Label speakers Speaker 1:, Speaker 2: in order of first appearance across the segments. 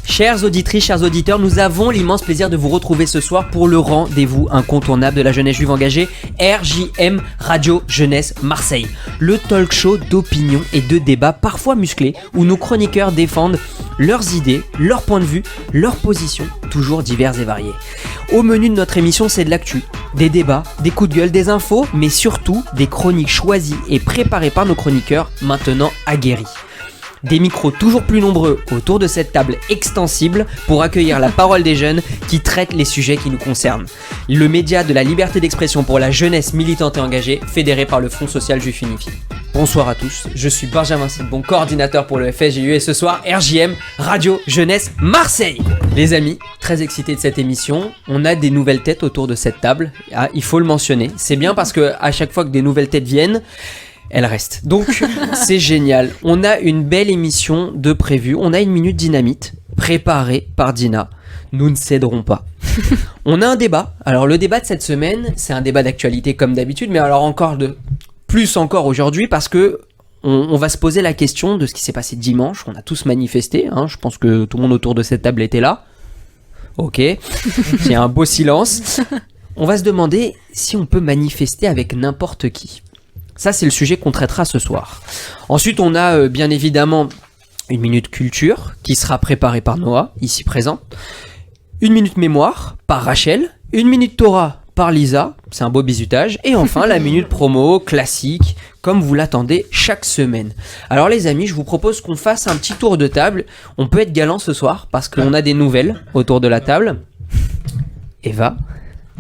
Speaker 1: Chères auditrices, chers auditeurs, nous avons l'immense plaisir de vous retrouver ce soir pour le rendez-vous incontournable de la jeunesse juive engagée, RJM Radio Jeunesse Marseille. Le talk show d'opinion et de débat parfois musclés où nos chroniqueurs défendent leurs idées, leurs points de vue, leurs positions, toujours diverses et variées. Au menu de notre émission, c'est de l'actu, des débats, des coups de gueule, des infos, mais surtout des chroniques choisies et préparées par nos chroniqueurs maintenant aguerris. Des micros toujours plus nombreux autour de cette table extensible pour accueillir la parole des jeunes qui traitent les sujets qui nous concernent. Le média de la liberté d'expression pour la jeunesse militante et engagée, fédéré par le Front Social Juif Unifié. Bonsoir à tous, je suis Benjamin Silbon, coordinateur pour le FSJU et ce soir, RJM Radio Jeunesse Marseille. Les amis, très excités de cette émission, on a des nouvelles têtes autour de cette table, il faut le mentionner. C'est bien parce que à chaque fois que des nouvelles têtes viennent, elle reste. Donc, c'est génial. On a une belle émission de prévue. On a une minute dynamite préparée par Dina. Nous ne céderons pas. On a un débat. Alors, le débat de cette semaine, c'est un débat d'actualité comme d'habitude, mais alors plus encore aujourd'hui parce que on va se poser la question de ce qui s'est passé dimanche. On a tous manifesté. Je pense que tout le monde autour de cette table était là. Ok. Il y a un beau silence. On va se demander si on peut manifester avec n'importe qui. Ça, c'est le sujet qu'on traitera ce soir. Ensuite, on a bien évidemment une minute culture qui sera préparée par Noah, ici présent. Une minute mémoire par Rachel. Une minute Torah par Lisa, c'est un beau bizutage. Et enfin, la minute promo classique, comme vous l'attendez chaque semaine. Alors les amis, je vous propose qu'on fasse un petit tour de table. On peut être galant ce soir parce qu'on a des nouvelles autour de la table. Eva.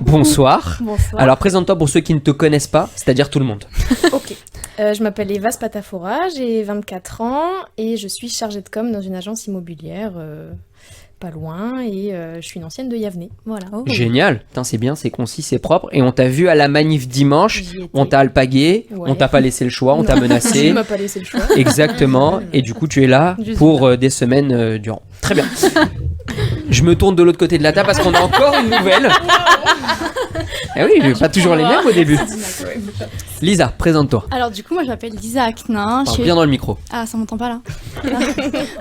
Speaker 1: Bonsoir.
Speaker 2: Bonsoir.
Speaker 1: Alors présente-toi pour ceux qui ne te connaissent pas, c'est-à-dire tout le monde.
Speaker 2: Ok. Je m'appelle Eva Spatafora, j'ai 24 ans et je suis chargée de com dans une agence immobilière pas loin et je suis une ancienne de Yavne. Voilà.
Speaker 1: Oh. Génial. Putain, c'est bien, c'est concis, c'est propre. Et on t'a vu à la manif dimanche, on t'a alpagué, on t'a pas laissé le choix, on t'a menacé.
Speaker 2: Tu m'as pas laissé le choix.
Speaker 1: Exactement. Et du coup, tu es là pour des semaines durant. Très bien. Je me tourne de l'autre côté de la table parce qu'on a encore une nouvelle. Eh oui, pas toujours les mêmes au début. Lisa, présente-toi.
Speaker 3: Alors du coup, moi je m'appelle Lisa Aknin.
Speaker 1: Bien dans le micro.
Speaker 3: Ah, ça m'entend pas là.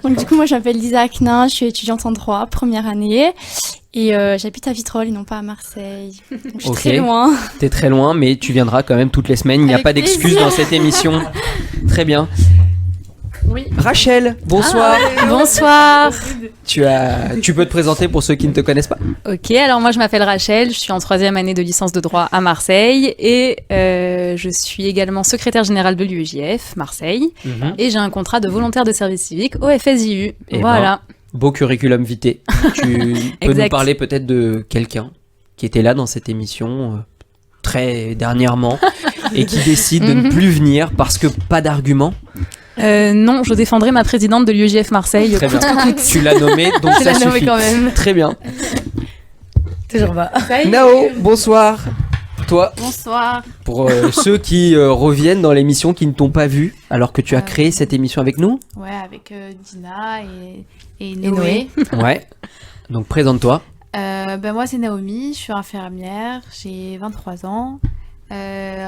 Speaker 3: Donc du coup, moi je m'appelle Lisa Aknin, je suis étudiante en droit, première année. Et j'habite à Vitrolles et non pas à Marseille. Donc, je suis très loin.
Speaker 1: T'es très loin, mais tu viendras quand même toutes les semaines. Il n'y a pas d'excuse dans cette émission. Très bien.
Speaker 2: Oui.
Speaker 1: Rachel, bonsoir.
Speaker 3: Bonsoir.
Speaker 1: Tu peux te présenter pour ceux qui ne te connaissent pas.
Speaker 4: Ok, alors moi je m'appelle Rachel, je suis en 3e année de licence de droit à Marseille et je suis également secrétaire générale de l'UEJF Marseille et j'ai un contrat de volontaire de service civique au FSJU.
Speaker 1: Et
Speaker 4: voilà.
Speaker 1: Beau curriculum vitae. Tu peux nous parler peut-être de quelqu'un qui était là dans cette émission très dernièrement et qui décide de ne plus venir parce que pas d'argument.
Speaker 4: Non, je défendrai ma présidente de l'UEJF Marseille.
Speaker 1: Très bien. Tu l'as nommée, donc ça suffit.
Speaker 4: Nommée quand même.
Speaker 1: Très bien.
Speaker 2: Toujours pas.
Speaker 1: Nao, bonsoir. Toi.
Speaker 3: Bonsoir.
Speaker 1: Pour ceux qui reviennent dans l'émission, qui ne t'ont pas vu, alors que tu as créé cette émission avec nous.
Speaker 3: Ouais, avec Dina et Noé.
Speaker 1: Ouais. Donc présente-toi.
Speaker 3: Moi c'est Naomi, je suis infirmière, j'ai 23 ans.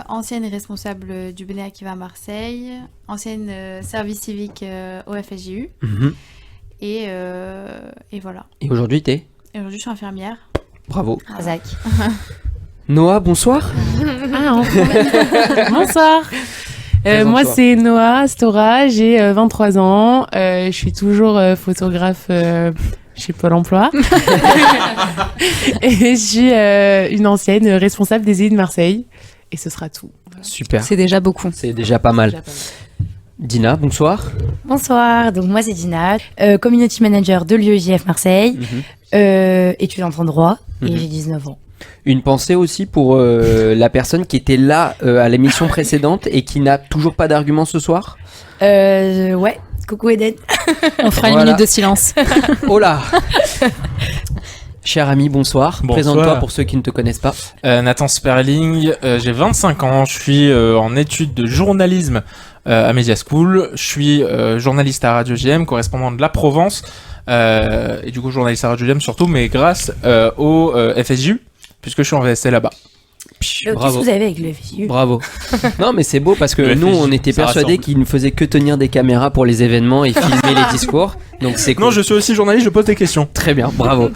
Speaker 3: Ancienne responsable du Bnei Akiva à Marseille, ancienne service civique au FSJU. Et voilà.
Speaker 1: Et aujourd'hui,
Speaker 3: Et aujourd'hui, je suis infirmière.
Speaker 1: Bravo.
Speaker 2: Zach.
Speaker 1: Noah, bonsoir.
Speaker 5: Bonsoir. Moi, c'est Noah Stora, j'ai 23 ans. Je suis toujours photographe chez Pôle emploi. Et je suis une ancienne responsable des îles de Marseille. Et ce sera tout.
Speaker 1: Super.
Speaker 4: C'est déjà beaucoup.
Speaker 1: C'est déjà pas mal. Dina, bonsoir.
Speaker 6: Bonsoir, donc moi c'est Dina, community manager de l'UEJF Marseille, étudiante en droit et j'ai 19 ans.
Speaker 1: Une pensée aussi pour la personne qui était là à l'émission précédente et qui n'a toujours pas d'argument ce soir.
Speaker 6: Ouais, coucou Eden.
Speaker 4: On fera une minute de silence.
Speaker 1: Oh là. Cher ami, bonsoir. Présente-toi pour ceux qui ne te connaissent pas.
Speaker 7: Nathan Sperling, j'ai 25 ans, je suis en études de journalisme à Media School, je suis journaliste à Radio JM, correspondant de la Provence, et du coup journaliste à Radio JM surtout, mais grâce au FSJU, puisque je suis en VST là-bas.
Speaker 6: Qu'est-ce
Speaker 1: Bravo.
Speaker 6: que vous avez avec le FSU?
Speaker 1: Bravo. Non, mais c'est beau parce que
Speaker 7: Le
Speaker 1: nous,
Speaker 7: FSU,
Speaker 1: on était
Speaker 7: ça
Speaker 1: persuadés
Speaker 7: rassemble.
Speaker 1: qu'ils ne faisaient que tenir des caméras pour les événements et filmer les discours. Donc c'est cool.
Speaker 7: Non, je suis aussi journaliste, je pose des questions.
Speaker 1: Très bien, bravo.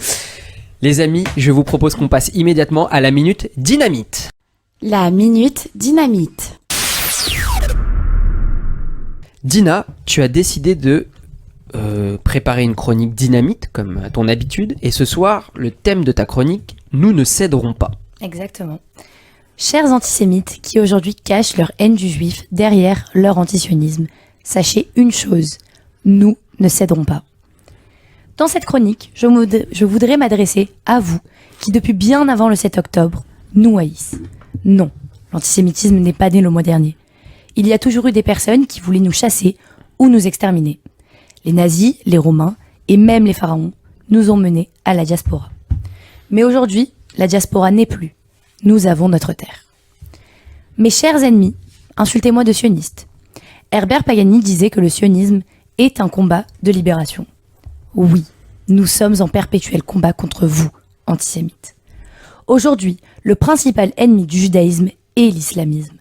Speaker 1: Les amis, je vous propose qu'on passe immédiatement à la minute dynamite.
Speaker 6: La minute dynamite.
Speaker 1: Dina, tu as décidé de préparer une chronique dynamite, comme à ton habitude. Et ce soir, le thème de ta chronique, nous ne céderons pas.
Speaker 6: Exactement. Chers antisémites qui aujourd'hui cachent leur haine du juif derrière leur antisionisme, sachez une chose, nous ne céderons pas. Dans cette chronique, je voudrais m'adresser à vous qui depuis bien avant le 7 octobre nous haïssent. Non, l'antisémitisme n'est pas né le mois dernier. Il y a toujours eu des personnes qui voulaient nous chasser ou nous exterminer. Les nazis, les romains et même les pharaons nous ont menés à la diaspora. Mais aujourd'hui, la diaspora n'est plus. Nous avons notre terre. Mes chers ennemis, insultez-moi de sioniste. Herbert Pagani disait que le sionisme est un combat de libération. Oui, nous sommes en perpétuel combat contre vous, antisémites. Aujourd'hui, le principal ennemi du judaïsme est l'islamisme.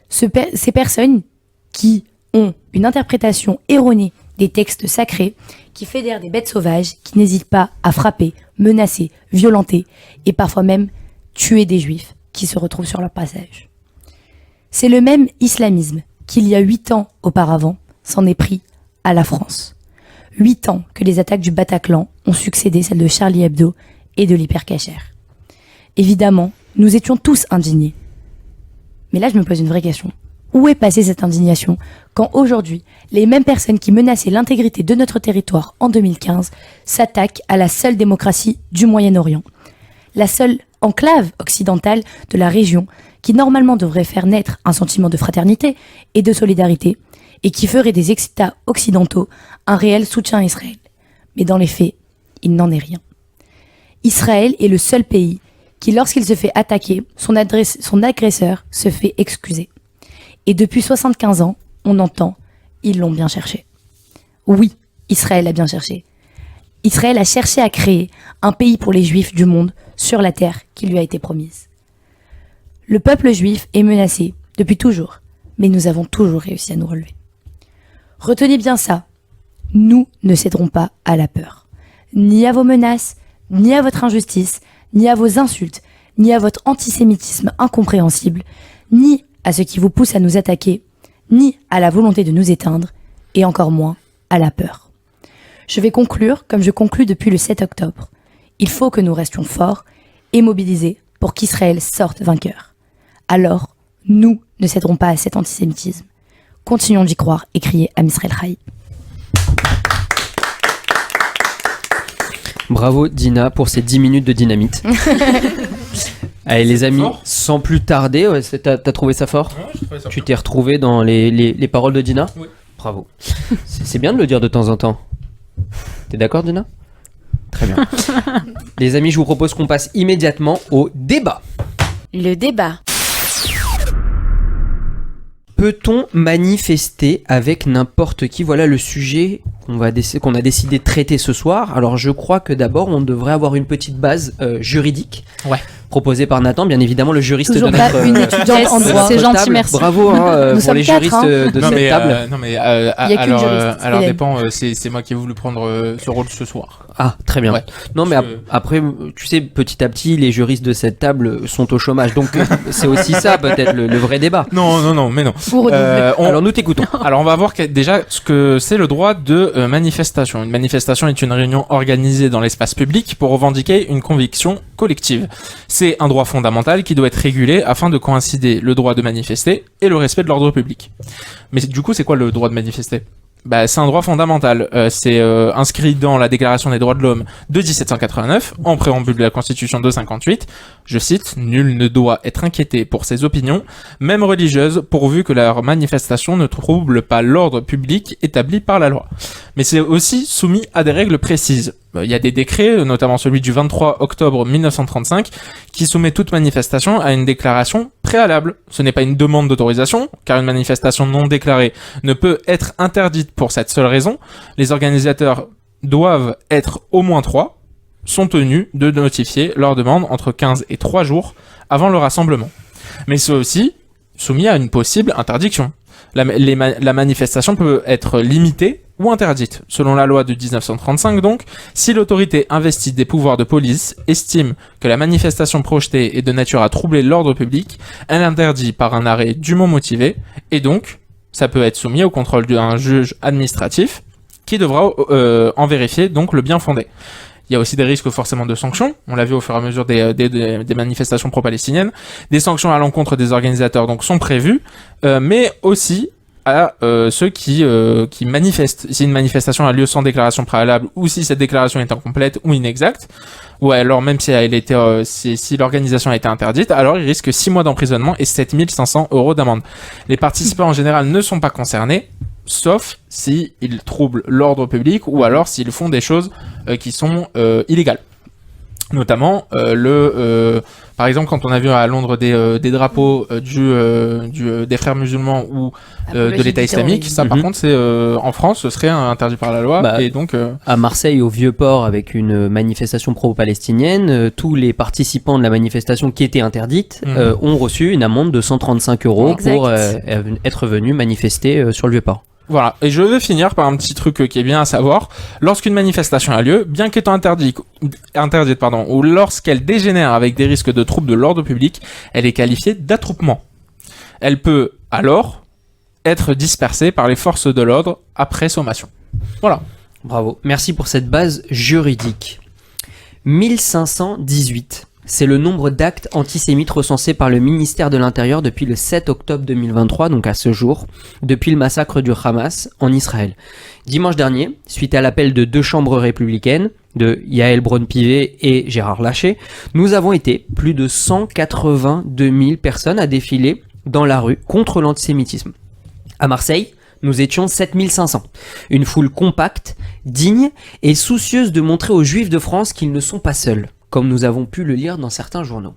Speaker 6: Ces personnes qui ont une interprétation erronée des textes sacrés, qui fédèrent des bêtes sauvages, qui n'hésitent pas à frapper, menacer, violenter et parfois même tuer des juifs qui se retrouvent sur leur passage. C'est le même islamisme qu'il y a 8 ans auparavant s'en est pris à la France. 8 ans que les attaques du Bataclan ont succédé celles de Charlie Hebdo et de l'Hypercacher. Évidemment, nous étions tous indignés. Mais là, je me pose une vraie question. Où est passée cette indignation quand aujourd'hui, les mêmes personnes qui menaçaient l'intégrité de notre territoire en 2015 s'attaquent à la seule démocratie du Moyen-Orient, la seule enclave occidentale de la région qui normalement devrait faire naître un sentiment de fraternité et de solidarité et qui ferait des États occidentaux un réel soutien à Israël. Mais dans les faits, il n'en est rien. Israël est le seul pays qui, lorsqu'il se fait attaquer, son agresseur se fait excuser. Et depuis 75 ans, on entend « ils l'ont bien cherché ». Oui, Israël a bien cherché. Israël a cherché à créer un pays pour les Juifs du monde sur la terre qui lui a été promise. Le peuple juif est menacé depuis toujours, mais nous avons toujours réussi à nous relever. Retenez bien ça, nous ne céderons pas à la peur, ni à vos menaces, ni à votre injustice, ni à vos insultes, ni à votre antisémitisme incompréhensible, ni à ce qui vous pousse à nous attaquer, ni à la volonté de nous éteindre, et encore moins à la peur. Je vais conclure comme je conclus depuis le 7 octobre. Il faut que nous restions forts et mobilisés pour qu'Israël sorte vainqueur. Alors, nous ne céderons pas à cet antisémitisme. Continuons d'y croire et crier Am Israël Chai.
Speaker 1: Bravo Dina pour ces 10 minutes de dynamite. Allez les amis,
Speaker 7: Fort.
Speaker 1: sans plus tarder, ouais, t'as trouvé ça fort? Tu t'es retrouvé dans les paroles de Dina?
Speaker 7: Oui.
Speaker 1: Bravo. C'est bien de le dire de temps en temps. T'es d'accord Dina? Très bien. Les amis, je vous propose qu'on passe immédiatement au débat.
Speaker 6: Le débat.
Speaker 1: Peut-on manifester avec n'importe qui? Voilà le sujet qu'on a décidé de traiter ce soir. Alors je crois que d'abord on devrait avoir une petite base juridique.
Speaker 7: Ouais.
Speaker 1: Proposée par Nathan, bien évidemment le juriste
Speaker 6: Toujours
Speaker 1: de
Speaker 6: pas
Speaker 1: notre,
Speaker 6: une étudiante en
Speaker 1: de
Speaker 6: droit.
Speaker 1: notre
Speaker 4: C'est gentil,
Speaker 1: table.
Speaker 4: merci.
Speaker 1: Bravo hein,
Speaker 6: Nous
Speaker 1: pour
Speaker 6: sommes
Speaker 1: les
Speaker 6: 4,
Speaker 1: juristes
Speaker 6: hein.
Speaker 1: de cette table.
Speaker 6: Il y a qu'une juriste,
Speaker 7: alors
Speaker 6: Hélène.
Speaker 7: dépend, c'est moi qui ai voulu prendre ce rôle ce soir.
Speaker 1: Ah, très bien.
Speaker 7: Ouais.
Speaker 1: Non, mais
Speaker 7: Parce que-
Speaker 1: après, tu sais, petit à petit, les juristes de cette table sont au chômage. Donc, c'est aussi ça, peut-être, le vrai débat.
Speaker 7: Non, mais non.
Speaker 6: Pour redoubler.
Speaker 1: Alors, nous t'écoutons.
Speaker 7: Alors on va voir déjà ce que c'est le droit de manifestation. Une manifestation est une réunion organisée dans l'espace public pour revendiquer une conviction collective. C'est un droit fondamental qui doit être régulé afin de coïncider le droit de manifester et le respect de l'ordre public. Mais du coup, c'est quoi le droit de manifester ? C'est un droit fondamental. C'est inscrit dans la Déclaration des droits de l'homme de 1789, en préambule de la Constitution de 58. Je cite, « Nul ne doit être inquiété pour ses opinions, même religieuses, pourvu que leur manifestation ne trouble pas l'ordre public établi par la loi. » Mais c'est aussi soumis à des règles précises. Il y a des décrets, notamment celui du 23 octobre 1935, qui soumet toute manifestation à une déclaration préalable. Ce n'est pas une demande d'autorisation, car une manifestation non déclarée ne peut être interdite pour cette seule raison. Les organisateurs doivent être au moins 3, sont tenus de notifier leur demande entre 15 et 3 jours avant le rassemblement. Mais c'est aussi soumis à une possible interdiction. La manifestation peut être limitée ou interdite. Selon la loi de 1935 donc, si l'autorité investie des pouvoirs de police estime que la manifestation projetée est de nature à troubler l'ordre public, elle interdit par un arrêt dûment motivé, et donc ça peut être soumis au contrôle d'un juge administratif qui devra en vérifier donc le bien fondé. Il y a aussi des risques forcément de sanctions, on l'a vu au fur et à mesure des manifestations pro-palestiniennes. Des sanctions à l'encontre des organisateurs donc sont prévues, mais aussi à ceux qui manifestent. Si une manifestation a lieu sans déclaration préalable, ou si cette déclaration est incomplète ou inexacte, ou alors même si si l'organisation a été interdite, alors ils risquent 6 mois d'emprisonnement et 7 500 € d'amende. Les participants en général ne sont pas concernés, sauf s'ils troublent l'ordre public ou alors s'ils font des choses qui sont illégales. Notamment par exemple quand on a vu à Londres des drapeaux des frères musulmans ou de l'État islamique, ça par contre c'est en France ce serait interdit par la loi. Et donc
Speaker 1: à Marseille au Vieux-Port avec une manifestation pro-palestinienne, tous les participants de la manifestation qui était interdite ont reçu une amende de 135 € pour être venus manifester sur le Vieux-Port.
Speaker 7: Voilà, et je vais finir par un petit truc qui est bien à savoir. Lorsqu'une manifestation a lieu, bien qu'étant interdite, ou lorsqu'elle dégénère avec des risques de troubles de l'ordre public, elle est qualifiée d'attroupement. Elle peut alors être dispersée par les forces de l'ordre après sommation. Voilà.
Speaker 1: Bravo, merci pour cette base juridique. 1518. C'est le nombre d'actes antisémites recensés par le ministère de l'Intérieur depuis le 7 octobre 2023, donc à ce jour, depuis le massacre du Hamas en Israël. Dimanche dernier, suite à l'appel de 2 chambres républicaines, de Yael Braun-Pivet et Gérard Larcher, nous avons été plus de 182 000 personnes à défiler dans la rue contre l'antisémitisme. À Marseille, nous étions 7500. Une foule compacte, digne et soucieuse de montrer aux Juifs de France qu'ils ne sont pas seuls, comme nous avons pu le lire dans certains journaux.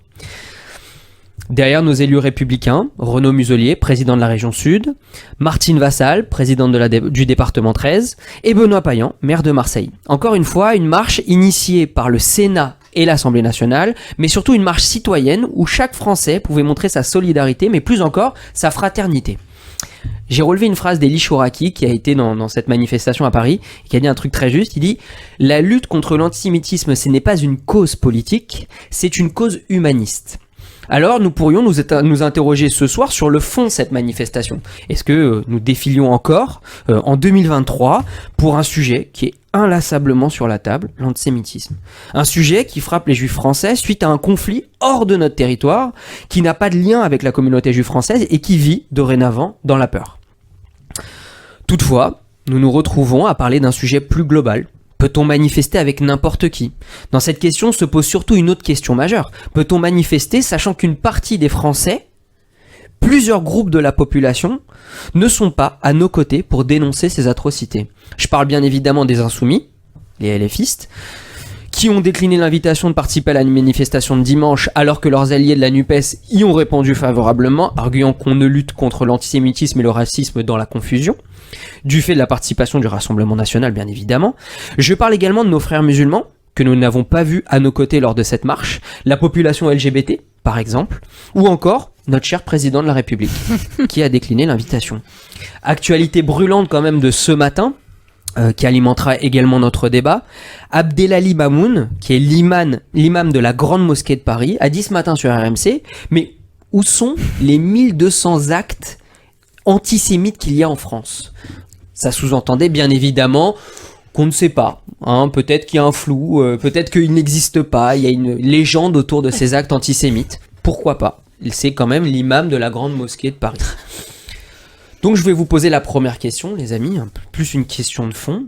Speaker 1: Derrière nos élus républicains, Renaud Muselier, président de la région Sud, Martine Vassal, présidente du département 13, et Benoît Payan, maire de Marseille. Encore une fois, une marche initiée par le Sénat et l'Assemblée nationale, mais surtout une marche citoyenne où chaque Français pouvait montrer sa solidarité, mais plus encore, sa fraternité. J'ai relevé une phrase d'Elie Chouraki qui a été dans cette manifestation à Paris, qui a dit un truc très juste. Il dit « La lutte contre l'antisémitisme, ce n'est pas une cause politique, c'est une cause humaniste ». Alors nous pourrions nous interroger ce soir sur le fond de cette manifestation. Est-ce que nous défilions encore en 2023 pour un sujet qui est inlassablement sur la table, l'antisémitisme. Un sujet qui frappe les juifs français suite à un conflit hors de notre territoire, qui n'a pas de lien avec la communauté juive française et qui vit dorénavant dans la peur. Toutefois, nous nous retrouvons à parler d'un sujet plus global. Peut-on manifester avec n'importe qui ? Dans cette question se pose surtout une autre question majeure. Peut-on manifester sachant qu'une partie des Français, plusieurs groupes de la population, ne sont pas à nos côtés pour dénoncer ces atrocités ? Je parle bien évidemment des insoumis, les LFistes, qui ont décliné l'invitation de participer à la manifestation de dimanche alors que leurs alliés de la NUPES y ont répondu favorablement, arguant qu'on ne lutte contre l'antisémitisme et le racisme dans la confusion, du fait de la participation du Rassemblement national bien évidemment. Je parle également de nos frères musulmans, que nous n'avons pas vus à nos côtés lors de cette marche, la population LGBT par exemple, ou encore notre cher président de la République, qui a décliné l'invitation. Actualité brûlante quand même de ce matin, qui alimentera également notre débat. Abdelali Mamoun, qui est l'imam de la Grande Mosquée de Paris, a dit ce matin sur RMC, mais où sont les 1200 actes antisémites qu'il y a en France ? Ça sous-entendait bien évidemment qu'on ne sait pas, hein, peut-être qu'il y a un flou, peut-être qu'il n'existe pas, il y a une légende autour de ces actes antisémites. Pourquoi pas ? C'est quand même l'imam de la Grande Mosquée de Paris. Donc je vais vous poser la première question, les amis, plus une question de fond.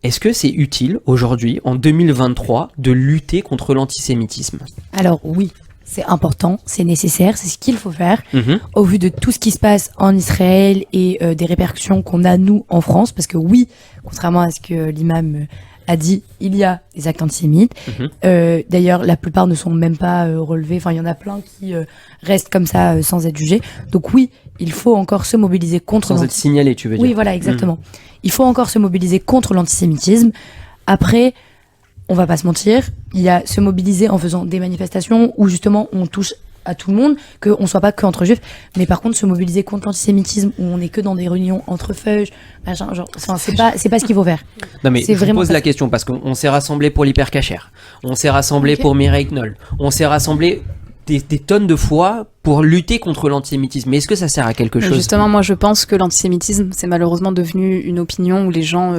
Speaker 1: Est-ce que c'est utile aujourd'hui, en 2023, de lutter contre l'antisémitisme ?
Speaker 6: Alors oui, c'est important, c'est nécessaire, c'est ce qu'il faut faire. Au vu de tout ce qui se passe en Israël et des répercussions qu'on a nous en France, parce que oui, contrairement à ce que l'imam a dit, il y a des actes antisémites. D'ailleurs, la plupart ne sont même pas relevés. Enfin, il y en a plein qui restent comme ça sans être jugés. Donc oui, il faut encore se mobiliser contre...
Speaker 1: Sans être signalé, tu veux dire ?
Speaker 6: Oui, voilà, exactement. Il faut encore se mobiliser contre l'antisémitisme. Après, on va pas se mentir, il y a se mobiliser en faisant des manifestations où justement on touche à tout le monde, qu'on soit pas que entre juifs, mais par contre se mobiliser contre l'antisémitisme où on est que dans des réunions entre feuilles, machin, genre, c'est pas ce qu'il faut faire.
Speaker 1: Non mais
Speaker 6: C'est
Speaker 1: je vous
Speaker 6: vraiment
Speaker 1: pose
Speaker 6: pas
Speaker 1: la
Speaker 6: ça.
Speaker 1: question parce qu'on s'est rassemblés pour l'hypercachère, on s'est rassemblés
Speaker 2: Ok.
Speaker 1: pour Mireille Knoll, on s'est rassemblés des tonnes de fois pour lutter contre l'antisémitisme. Mais est-ce que ça sert à quelque chose?
Speaker 4: Justement, moi je pense que l'antisémitisme, c'est malheureusement devenu une opinion où les gens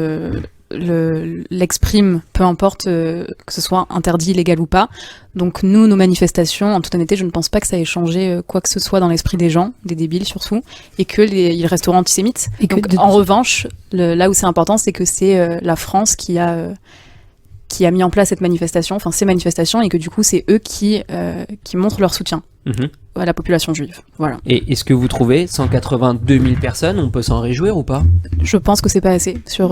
Speaker 4: l'expriment, peu importe que ce soit interdit, illégal ou pas. Donc nous, nos manifestations, en toute honnêteté, je ne pense pas que ça ait changé quoi que ce soit dans l'esprit des gens, des débiles surtout, et ils resteront antisémites.
Speaker 6: Et que
Speaker 4: Donc,
Speaker 6: de-
Speaker 4: en revanche, là où c'est important, c'est que c'est la France qui a mis en place cette manifestation, enfin ces manifestations, et que du coup c'est eux qui montrent leur soutien
Speaker 1: Mhm.
Speaker 4: à la population juive. Voilà.
Speaker 1: Et est-ce que vous trouvez 182 000 personnes, on peut s'en réjouir ou pas?
Speaker 4: Je pense que c'est pas assez sur.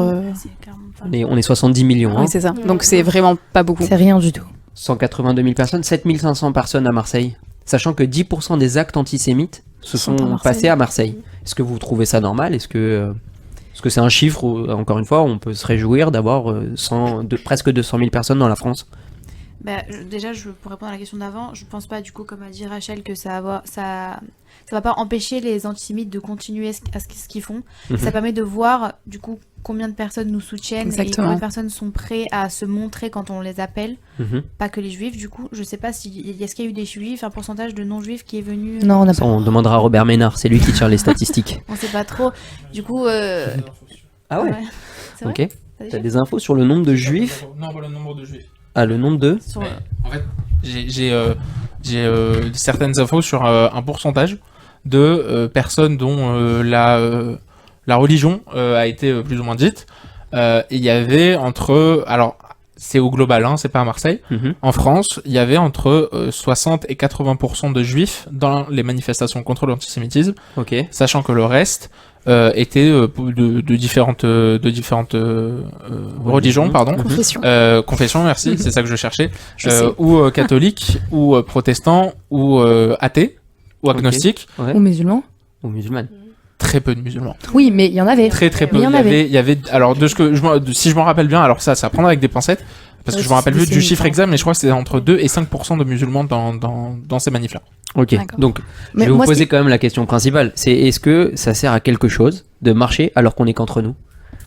Speaker 1: On est 70 millions. Hein.
Speaker 4: Oui, c'est ça. Donc c'est vraiment pas beaucoup.
Speaker 6: C'est rien du tout.
Speaker 1: 182 000 personnes, 7 500 personnes à Marseille. Sachant que 10% des actes antisémites se
Speaker 4: Sont
Speaker 1: sont
Speaker 4: à Marseille.
Speaker 1: passés à Marseille. Est-ce que vous trouvez ça normal? Est-ce que c'est un chiffre où, encore une fois, on peut se réjouir d'avoir presque 200 000 personnes dans la France?
Speaker 3: Déjà, pour répondre à la question d'avant, je pense pas, du coup, comme a dit Rachel, que ça va pas empêcher les antisémites de continuer ce qu'ils font.
Speaker 1: Mhm.
Speaker 3: Ça permet de voir, du coup, combien de personnes nous soutiennent et
Speaker 4: Exactement.
Speaker 3: combien de personnes sont prêts à se montrer quand on les appelle.
Speaker 1: Mhm.
Speaker 3: Pas que les juifs, du coup. Je sais pas est-ce qu'il y a eu des juifs, un pourcentage de non-juifs qui est venu.
Speaker 6: Non, on n'a
Speaker 1: Ça,
Speaker 6: pas.
Speaker 1: on demandera à Robert Ménard, c'est lui qui tire les statistiques.
Speaker 3: On sait pas trop. Du coup.
Speaker 1: Ah ouais,
Speaker 3: C'est vrai.
Speaker 1: ok.
Speaker 3: T'as des
Speaker 1: T'as
Speaker 3: chiffres
Speaker 1: des infos sur le nombre de juifs?
Speaker 7: Non, pas le nombre de juifs.
Speaker 1: Ah, le nombre de...
Speaker 3: Sur-
Speaker 7: En fait, j'ai certaines infos sur un pourcentage de personnes dont la religion a été plus ou moins dite. Et il y avait alors c'est au global, hein, c'est pas à Marseille.
Speaker 1: Mhm.
Speaker 7: En France, il y avait entre 60 et 80% de juifs dans les manifestations contre l'antisémitisme,
Speaker 1: Ok.
Speaker 7: sachant que le reste étaient de différentes religions, pardon.
Speaker 1: Mhm.
Speaker 4: Confession.
Speaker 7: Confession, merci, c'est ça que je cherchais.
Speaker 4: Je sais.
Speaker 7: Ou catholiques, ou protestants, ou athées, ou
Speaker 1: Ok.
Speaker 7: agnostiques.
Speaker 1: Ouais.
Speaker 6: Ou musulmans.
Speaker 1: Ou musulmane.
Speaker 7: Très peu de musulmans.
Speaker 6: Oui, mais il y en avait.
Speaker 7: Très très peu.
Speaker 6: Mais il y en avait.
Speaker 7: Il y avait alors si je m'en rappelle bien, alors ça à prendre avec des pincettes, parce que
Speaker 6: Ouais,
Speaker 7: je me rappelle
Speaker 6: c'est
Speaker 7: plus du
Speaker 6: des
Speaker 7: chiffre
Speaker 6: militants.
Speaker 7: exact, mais je crois que c'est entre 2 et 5% de musulmans dans ces manifs-là.
Speaker 1: Ok,
Speaker 4: D'accord.
Speaker 1: donc je
Speaker 6: Mais
Speaker 1: vais vous
Speaker 6: moi,
Speaker 1: poser quand même la question principale. C'est est-ce que ça sert à quelque chose de marcher alors qu'on est qu'entre nous?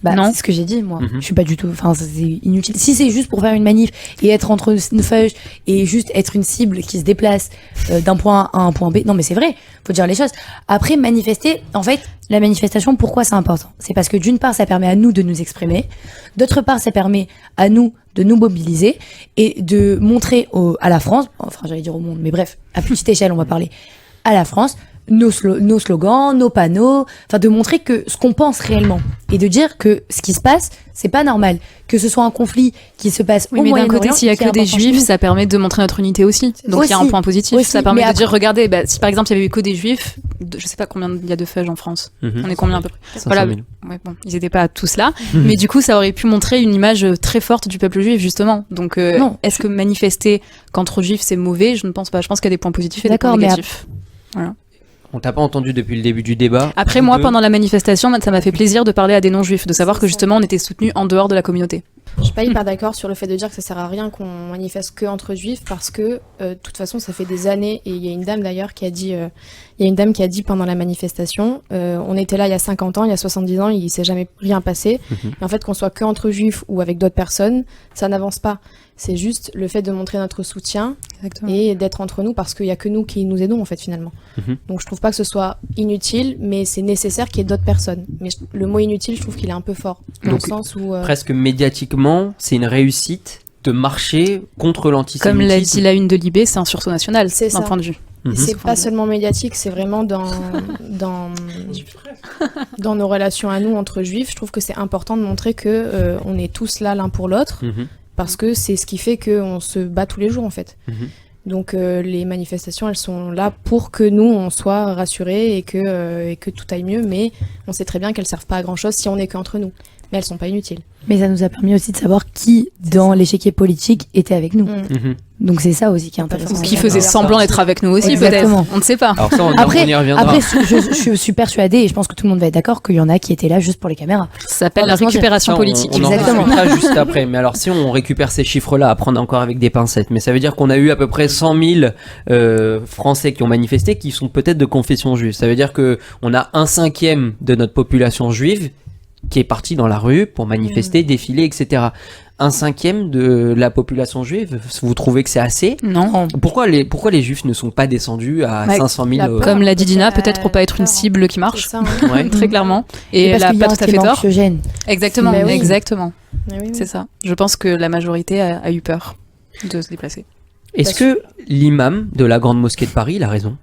Speaker 6: Bah,
Speaker 4: Non.
Speaker 6: c'est ce que j'ai dit, moi.
Speaker 1: Mhm.
Speaker 6: Je suis pas du tout. Enfin, c'est inutile. Si c'est juste pour faire une manif et être entre une feuille et juste être une cible qui se déplace d'un point A à un point B. Non, mais c'est vrai. Faut dire les choses. Après, manifester, en fait, la manifestation, pourquoi c'est important? C'est parce que d'une part, ça permet à nous de nous exprimer. D'autre part, ça permet à nous de nous mobiliser et de montrer à la France, enfin, j'allais dire au monde, mais bref, à petite échelle, on va parler à la France, nos slogans, nos panneaux, enfin de montrer que ce qu'on pense réellement et de dire que ce qui se passe, c'est pas normal, que ce soit un conflit qui se passe
Speaker 4: Oui,
Speaker 6: au
Speaker 4: mais d'un
Speaker 6: Moyen-Orient.
Speaker 4: côté, s'il y a
Speaker 6: qui est
Speaker 4: que des
Speaker 6: important chez
Speaker 4: juifs,
Speaker 6: nous.
Speaker 4: ça permet de montrer notre unité aussi. Donc il y a un
Speaker 6: Aussi.
Speaker 4: point positif.
Speaker 6: Aussi,
Speaker 4: Ça permet
Speaker 6: mais
Speaker 4: de dire,
Speaker 6: après-
Speaker 4: regardez, si par exemple il y avait eu que des juifs, je sais pas combien il y a de feuilles en France.
Speaker 1: Mhm.
Speaker 4: On est combien à peu près?
Speaker 1: 500
Speaker 4: Voilà.
Speaker 1: 000.
Speaker 4: Ouais, bon, ils étaient pas tous là, mais du coup, ça aurait pu montrer une image très forte du peuple juif, justement. Donc,
Speaker 6: Non.
Speaker 4: est-ce que manifester qu'entre juifs c'est mauvais? Je ne pense pas. Je pense qu'il y a des points positifs et des points
Speaker 6: D'accord, mais
Speaker 4: négatifs.
Speaker 1: On t'a pas entendu depuis le début du débat.
Speaker 4: Après,
Speaker 1: Vous
Speaker 4: moi,
Speaker 1: deux.
Speaker 4: pendant la manifestation, ça m'a fait plaisir de parler à des non-juifs, de savoir
Speaker 2: C'est
Speaker 4: que
Speaker 2: ça.
Speaker 4: justement on était soutenus en dehors de la communauté.
Speaker 2: Je suis pas hyper d'accord sur le fait de dire que ça sert à rien qu'on manifeste que entre juifs parce que de toute façon ça fait des années et il y a une dame d'ailleurs qui a dit pendant la manifestation on était là il y a 50 ans, il y a 70 ans, il s'est jamais rien passé.
Speaker 1: Mhm.
Speaker 2: Et en fait qu'on soit que entre juifs ou avec d'autres personnes, ça n'avance pas. C'est juste le fait de montrer notre soutien
Speaker 4: Exactement.
Speaker 2: et d'être entre nous parce qu'il y a que nous qui nous aidons en fait finalement.
Speaker 1: Mhm.
Speaker 2: Donc je trouve pas que ce soit inutile, mais c'est nécessaire qu'il y ait d'autres personnes. Mais le mot inutile, je trouve qu'il est un peu fort dans le
Speaker 1: Donc,
Speaker 2: sens où
Speaker 1: Presque médiatiquement, c'est une réussite de marcher contre l'antisémitisme.
Speaker 4: Comme l'a dit la une de Libé, c'est un sursaut national,
Speaker 2: C'est
Speaker 4: d'un
Speaker 2: ça.
Speaker 4: point de vue.
Speaker 1: Mhm.
Speaker 2: c'est pas seulement médiatique, c'est vraiment dans nos relations à nous entre juifs. Je trouve que c'est important de montrer que on est tous là l'un pour l'autre
Speaker 1: Mhm.
Speaker 2: parce que c'est ce qui fait qu'on se bat tous les jours en fait.
Speaker 1: Mhm.
Speaker 2: Donc les manifestations, elles sont là pour que nous on soit rassurés et que tout aille mieux, mais on sait très bien qu'elles servent pas à grand chose si on est qu'entre nous. Mais elles sont pas inutiles.
Speaker 6: Mais ça nous a permis aussi de savoir qui, dans l'échiquier politique, était avec nous. Donc c'est ça aussi qui est intéressant.
Speaker 4: Qui faisait semblant d'être avec nous aussi,
Speaker 6: Exactement.
Speaker 4: peut-être. On ne sait pas.
Speaker 1: Alors ça,
Speaker 6: Après,
Speaker 1: on y reviendra.
Speaker 6: je suis persuadée, et je pense que tout le monde va être d'accord, qu'il y en a qui étaient là juste pour les caméras.
Speaker 4: Ça s'appelle
Speaker 6: On
Speaker 4: la
Speaker 6: va se mentir.
Speaker 4: récupération
Speaker 1: Ça,
Speaker 4: politique.
Speaker 1: On en
Speaker 6: Exactement.
Speaker 1: discutera juste après. Mais alors, si on récupère ces chiffres-là, à prendre encore avec des pincettes, mais ça veut dire qu'on a eu à peu près 100 000 Français qui ont manifesté, qui sont peut-être de confession juive. Ça veut dire que on a 1/5 de notre population juive qui est partie dans la rue pour manifester, défiler, etc. 1/5 de la population juive, vous trouvez que c'est assez ?
Speaker 4: Non.
Speaker 1: Pourquoi les juifs ne sont pas descendus à
Speaker 4: Ouais,
Speaker 1: 500 000
Speaker 2: la peur.
Speaker 4: Comme l'a dit Dina,
Speaker 2: Parce que
Speaker 4: peut-être pour pas être une cible qui marche.
Speaker 2: C'est ça, hein.
Speaker 1: Ouais.
Speaker 4: Très clairement. Et
Speaker 6: parce
Speaker 4: elle a
Speaker 6: qu'il y a
Speaker 4: pas
Speaker 6: un
Speaker 4: tout à fait
Speaker 6: climat
Speaker 4: tort.
Speaker 6: anxiogène.
Speaker 4: Exactement,
Speaker 2: Mais oui.
Speaker 4: exactement.
Speaker 2: Mais oui, oui.
Speaker 4: C'est ça. Je pense que la majorité a eu peur de se déplacer.
Speaker 1: Est-ce que l'imam de la Grande Mosquée de Paris il a raison ?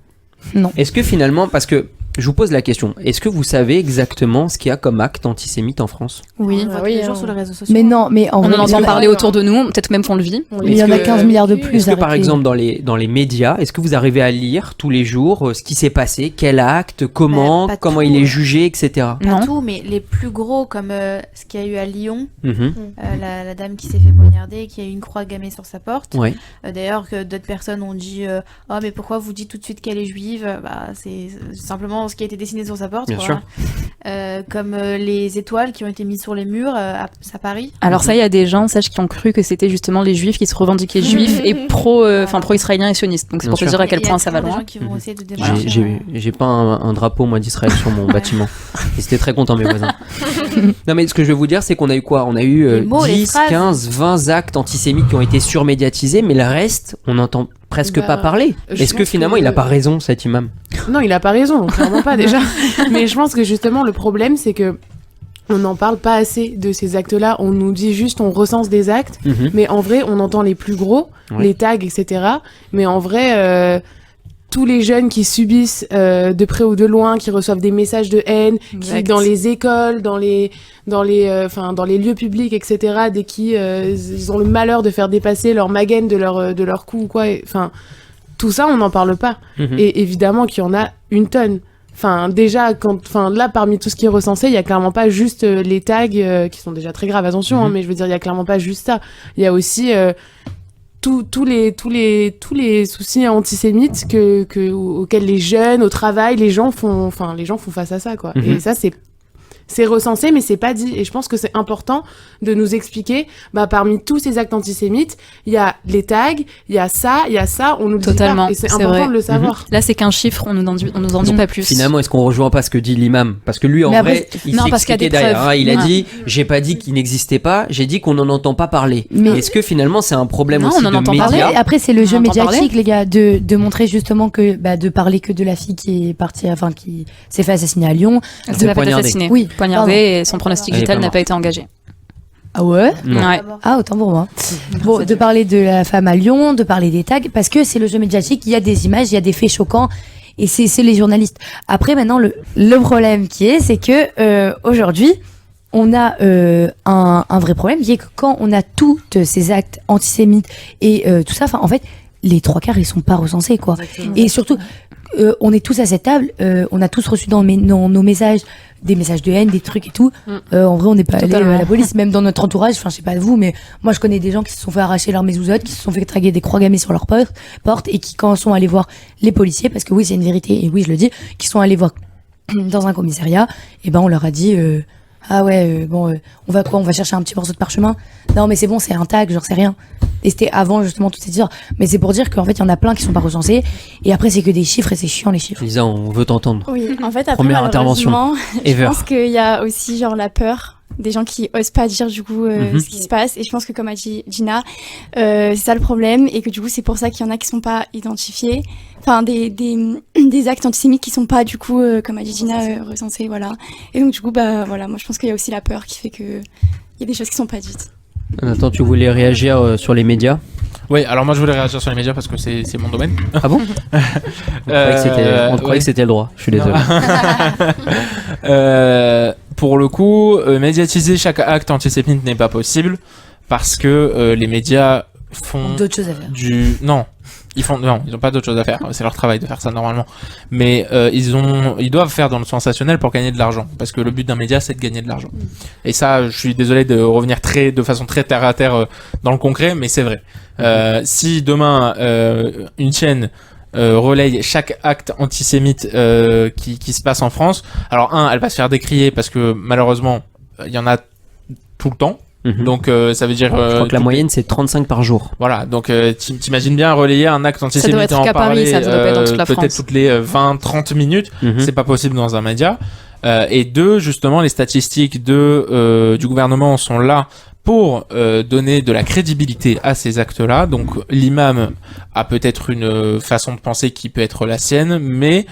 Speaker 6: Non.
Speaker 1: Est-ce que finalement, parce que je vous pose la question, est-ce que vous savez exactement ce qu'il y a comme acte antisémite en France ?
Speaker 3: On
Speaker 4: Oui.
Speaker 3: le voit tous
Speaker 2: oui,
Speaker 3: les jours
Speaker 2: hein.
Speaker 3: sur les réseaux sociaux.
Speaker 6: Mais non, mais en
Speaker 4: On
Speaker 6: vrai,
Speaker 4: en
Speaker 6: il y
Speaker 4: entend
Speaker 6: en a-
Speaker 4: parler autour de nous, peut-être même qu'on le vit.
Speaker 2: On
Speaker 6: il y en a
Speaker 1: Est-ce que-
Speaker 6: 15 milliards de plus.
Speaker 1: Est-ce que par
Speaker 6: arrêtez.
Speaker 1: exemple dans les médias, est-ce que vous arrivez à lire tous les jours ce qui s'est passé, quel acte, comment,
Speaker 3: Pas
Speaker 1: comment
Speaker 3: tout,
Speaker 1: il est
Speaker 3: ouais.
Speaker 1: jugé, etc.
Speaker 3: Pas
Speaker 4: Non.
Speaker 3: tout, mais les plus gros, comme ce qu'il y a eu à Lyon,
Speaker 1: Mhm.
Speaker 3: la dame qui s'est fait poignarder, qui a eu une croix gammée sur sa porte.
Speaker 1: Ouais.
Speaker 3: D'ailleurs, que d'autres personnes ont dit oh, mais pourquoi vous dites tout de suite qu'elle est juive ? Bah, c'est simplement ce qui a été dessiné sur sa porte.
Speaker 1: Bien
Speaker 3: quoi.
Speaker 1: sûr.
Speaker 3: Comme les étoiles qui ont été mises sur les murs à Paris.
Speaker 4: Alors ça, il y a des gens, sache, qui ont cru que c'était justement les juifs qui se revendiquaient juifs et pro-israéliens et sionistes. Donc c'est
Speaker 1: Bien
Speaker 4: pour te
Speaker 1: sûr.
Speaker 4: dire à quel
Speaker 3: Il y a
Speaker 4: point ça va
Speaker 3: toujours des
Speaker 4: loin.
Speaker 3: gens qui vont
Speaker 1: Mhm.
Speaker 3: essayer de démarcher.
Speaker 1: J'ai pas un drapeau moi d'Israël sur mon bâtiment. Ils étaient très contents mes voisins. Non mais ce que je veux vous dire c'est qu'on a eu quoi ? On a eu
Speaker 3: Les mots, les
Speaker 1: 10,
Speaker 3: phrases.
Speaker 1: 15, 20 actes antisémites qui ont été surmédiatisés, mais le reste, on n'entend presque
Speaker 5: Bah,
Speaker 1: pas parler.
Speaker 5: je
Speaker 1: Est-ce que
Speaker 5: pense
Speaker 1: finalement
Speaker 5: que-
Speaker 1: il a pas raison cet imam ?
Speaker 5: Non, il a pas raison, clairement pas déjà. Mais je pense que justement, le problème, c'est que on n'en parle pas assez de ces actes-là. On nous dit juste, on recense des actes,
Speaker 1: Mhm.
Speaker 5: mais en vrai, on entend les plus gros,
Speaker 1: Ouais.
Speaker 5: les tags, etc. Mais en vrai, tous les jeunes qui subissent de près ou de loin, qui reçoivent des messages de haine, qui
Speaker 4: Exact.
Speaker 5: dans les écoles, dans les lieux publics, etc. Dès qu'ils ont le malheur de faire dépasser leur magaine de leur cou ou quoi. Enfin, tout ça, on n'en parle pas.
Speaker 1: Mhm.
Speaker 5: Et évidemment qu'il y en a une tonne. Enfin, déjà, là, parmi tout ce qui est recensé, il y a clairement pas juste les tags qui sont déjà très graves, attention,
Speaker 1: Mhm.
Speaker 5: hein, mais je veux dire, il y a clairement pas juste ça. Il y a aussi tous les soucis antisémites auxquels les jeunes, au travail, les gens font face à ça, quoi.
Speaker 1: Mhm.
Speaker 5: Et ça, c'est recensé, mais c'est pas dit. Et je pense que c'est important de nous expliquer, parmi tous ces actes antisémites, il y a les tags, il y a ça, on nous le dit
Speaker 4: Totalement,
Speaker 5: pas. Et c'est
Speaker 4: c'est
Speaker 5: important
Speaker 4: vrai.
Speaker 5: de le savoir.
Speaker 4: Là, c'est qu'un chiffre, on nous en dit pas plus.
Speaker 1: Finalement, est-ce qu'on rejoint pas ce que dit l'imam ? Parce que lui, en
Speaker 6: Mais après,
Speaker 1: vrai, il
Speaker 4: non,
Speaker 1: s'est
Speaker 4: parce qu'il y a des
Speaker 1: expliqué derrière.
Speaker 4: preuves.
Speaker 1: Hein. Il a
Speaker 4: Ouais.
Speaker 1: dit, j'ai pas dit qu'il n'existait pas, j'ai dit qu'on n'en entend pas parler.
Speaker 6: Mais-
Speaker 1: Est-ce que finalement, c'est un problème
Speaker 4: Non,
Speaker 1: aussi
Speaker 4: on en
Speaker 1: de
Speaker 4: entend
Speaker 1: médias
Speaker 4: parler.
Speaker 6: Après, c'est le
Speaker 4: On
Speaker 6: jeu
Speaker 4: entend
Speaker 6: médiatique,
Speaker 4: parler.
Speaker 6: les gars, de montrer justement que, de parler que de la fille qui est partie, qui s'est fait assassiner à Lyon.
Speaker 4: Elle
Speaker 1: Elle
Speaker 4: s'est
Speaker 1: s'est
Speaker 4: pas fait
Speaker 1: poignardée.
Speaker 4: assassiner.
Speaker 6: Oui,
Speaker 4: Poignardée et son pronostic
Speaker 1: Elle est
Speaker 4: vital
Speaker 1: pas
Speaker 4: n'a
Speaker 1: morte.
Speaker 4: pas été engagé.
Speaker 6: Ah ouais?
Speaker 1: Non.
Speaker 4: Ouais.
Speaker 6: Ah, autant pour moi. Bon, de parler de la femme à Lyon, de parler des tags, parce que c'est le jeu médiatique, il y a des images, il y a des faits choquants, et c'est les journalistes. Après, maintenant, le problème c'est que aujourd'hui, on a un vrai problème, qui est que quand on a tous ces actes antisémites et tout ça, en fait, les 3/4, ils sont pas recensés, quoi. Et surtout, on est tous à cette table, on a tous reçu dans nos messages des messages de haine, des trucs et tout. En vrai, on n'est pas allé
Speaker 4: Totalement.
Speaker 6: à la police, même dans notre entourage. Enfin, je sais pas vous, mais moi, je connais des gens qui se sont fait arracher leur mésouzotte, qui se sont fait traguer des croix gammées sur leur porte et qui, quand sont allés voir les policiers, parce que oui, c'est une vérité et oui, je le dis, qui sont allés voir dans un commissariat, et on leur a dit ah ouais, on va quoi, on va chercher un petit morceau de parchemin. Non, mais c'est bon, c'est un tag, genre c'est rien. Et c'était avant justement toutes ces histoires. Mais c'est pour dire qu'en fait, il y en a plein qui sont pas recensés. Et après, c'est que des chiffres et c'est chiant les chiffres.
Speaker 1: Lisa, on veut t'entendre.
Speaker 8: Oui, en fait, après,
Speaker 1: Première intervention.
Speaker 8: malheureusement, je
Speaker 1: Ever.
Speaker 8: pense qu'il y a aussi genre la peur des gens qui osent pas dire du coup
Speaker 1: Mhm.
Speaker 8: ce qui se passe. Et je pense que comme a dit Gina, c'est ça le problème et que du coup c'est pour ça qu'il y en a qui sont pas identifiés. Enfin des actes antisémites qui sont pas du coup comme a dit Gina recensés, voilà. Et donc du coup voilà, moi je pense qu'il y a aussi la peur qui fait que il y a des choses qui sont pas dites.
Speaker 1: Attends, tu voulais réagir sur les médias ?
Speaker 7: Oui, alors moi je voulais réagir sur les médias parce que c'est mon domaine.
Speaker 1: Ah bon? On croyait que c'était le droit. Je suis désolé.
Speaker 7: Pour le coup, médiatiser chaque acte antisémite n'est pas possible parce que les médias font
Speaker 6: D'autres choses à faire.
Speaker 7: non. Non, ils ont pas d'autre chose à faire. C'est leur travail de faire ça normalement. Mais ils doivent faire dans le sensationnel pour gagner de l'argent, parce que le but d'un média, c'est de gagner de l'argent. Et ça, je suis désolé de revenir de façon très terre à terre dans le concret, mais c'est vrai. Si demain une chaîne relaye chaque acte antisémite qui se passe en France, alors elle va se faire décrier parce que malheureusement il y en a tout le temps. Donc ça veut dire
Speaker 1: je crois que la moyenne c'est 35 par jour.
Speaker 7: Voilà, donc t'imagines bien relayer un acte antisémite et en parler peut-être toutes les 20-30 minutes, c'est pas possible dans un média. Et deux, justement, les statistiques du gouvernement sont là pour donner de la crédibilité à ces actes-là. Donc l'imam a peut-être une façon de penser qui peut être la sienne, mais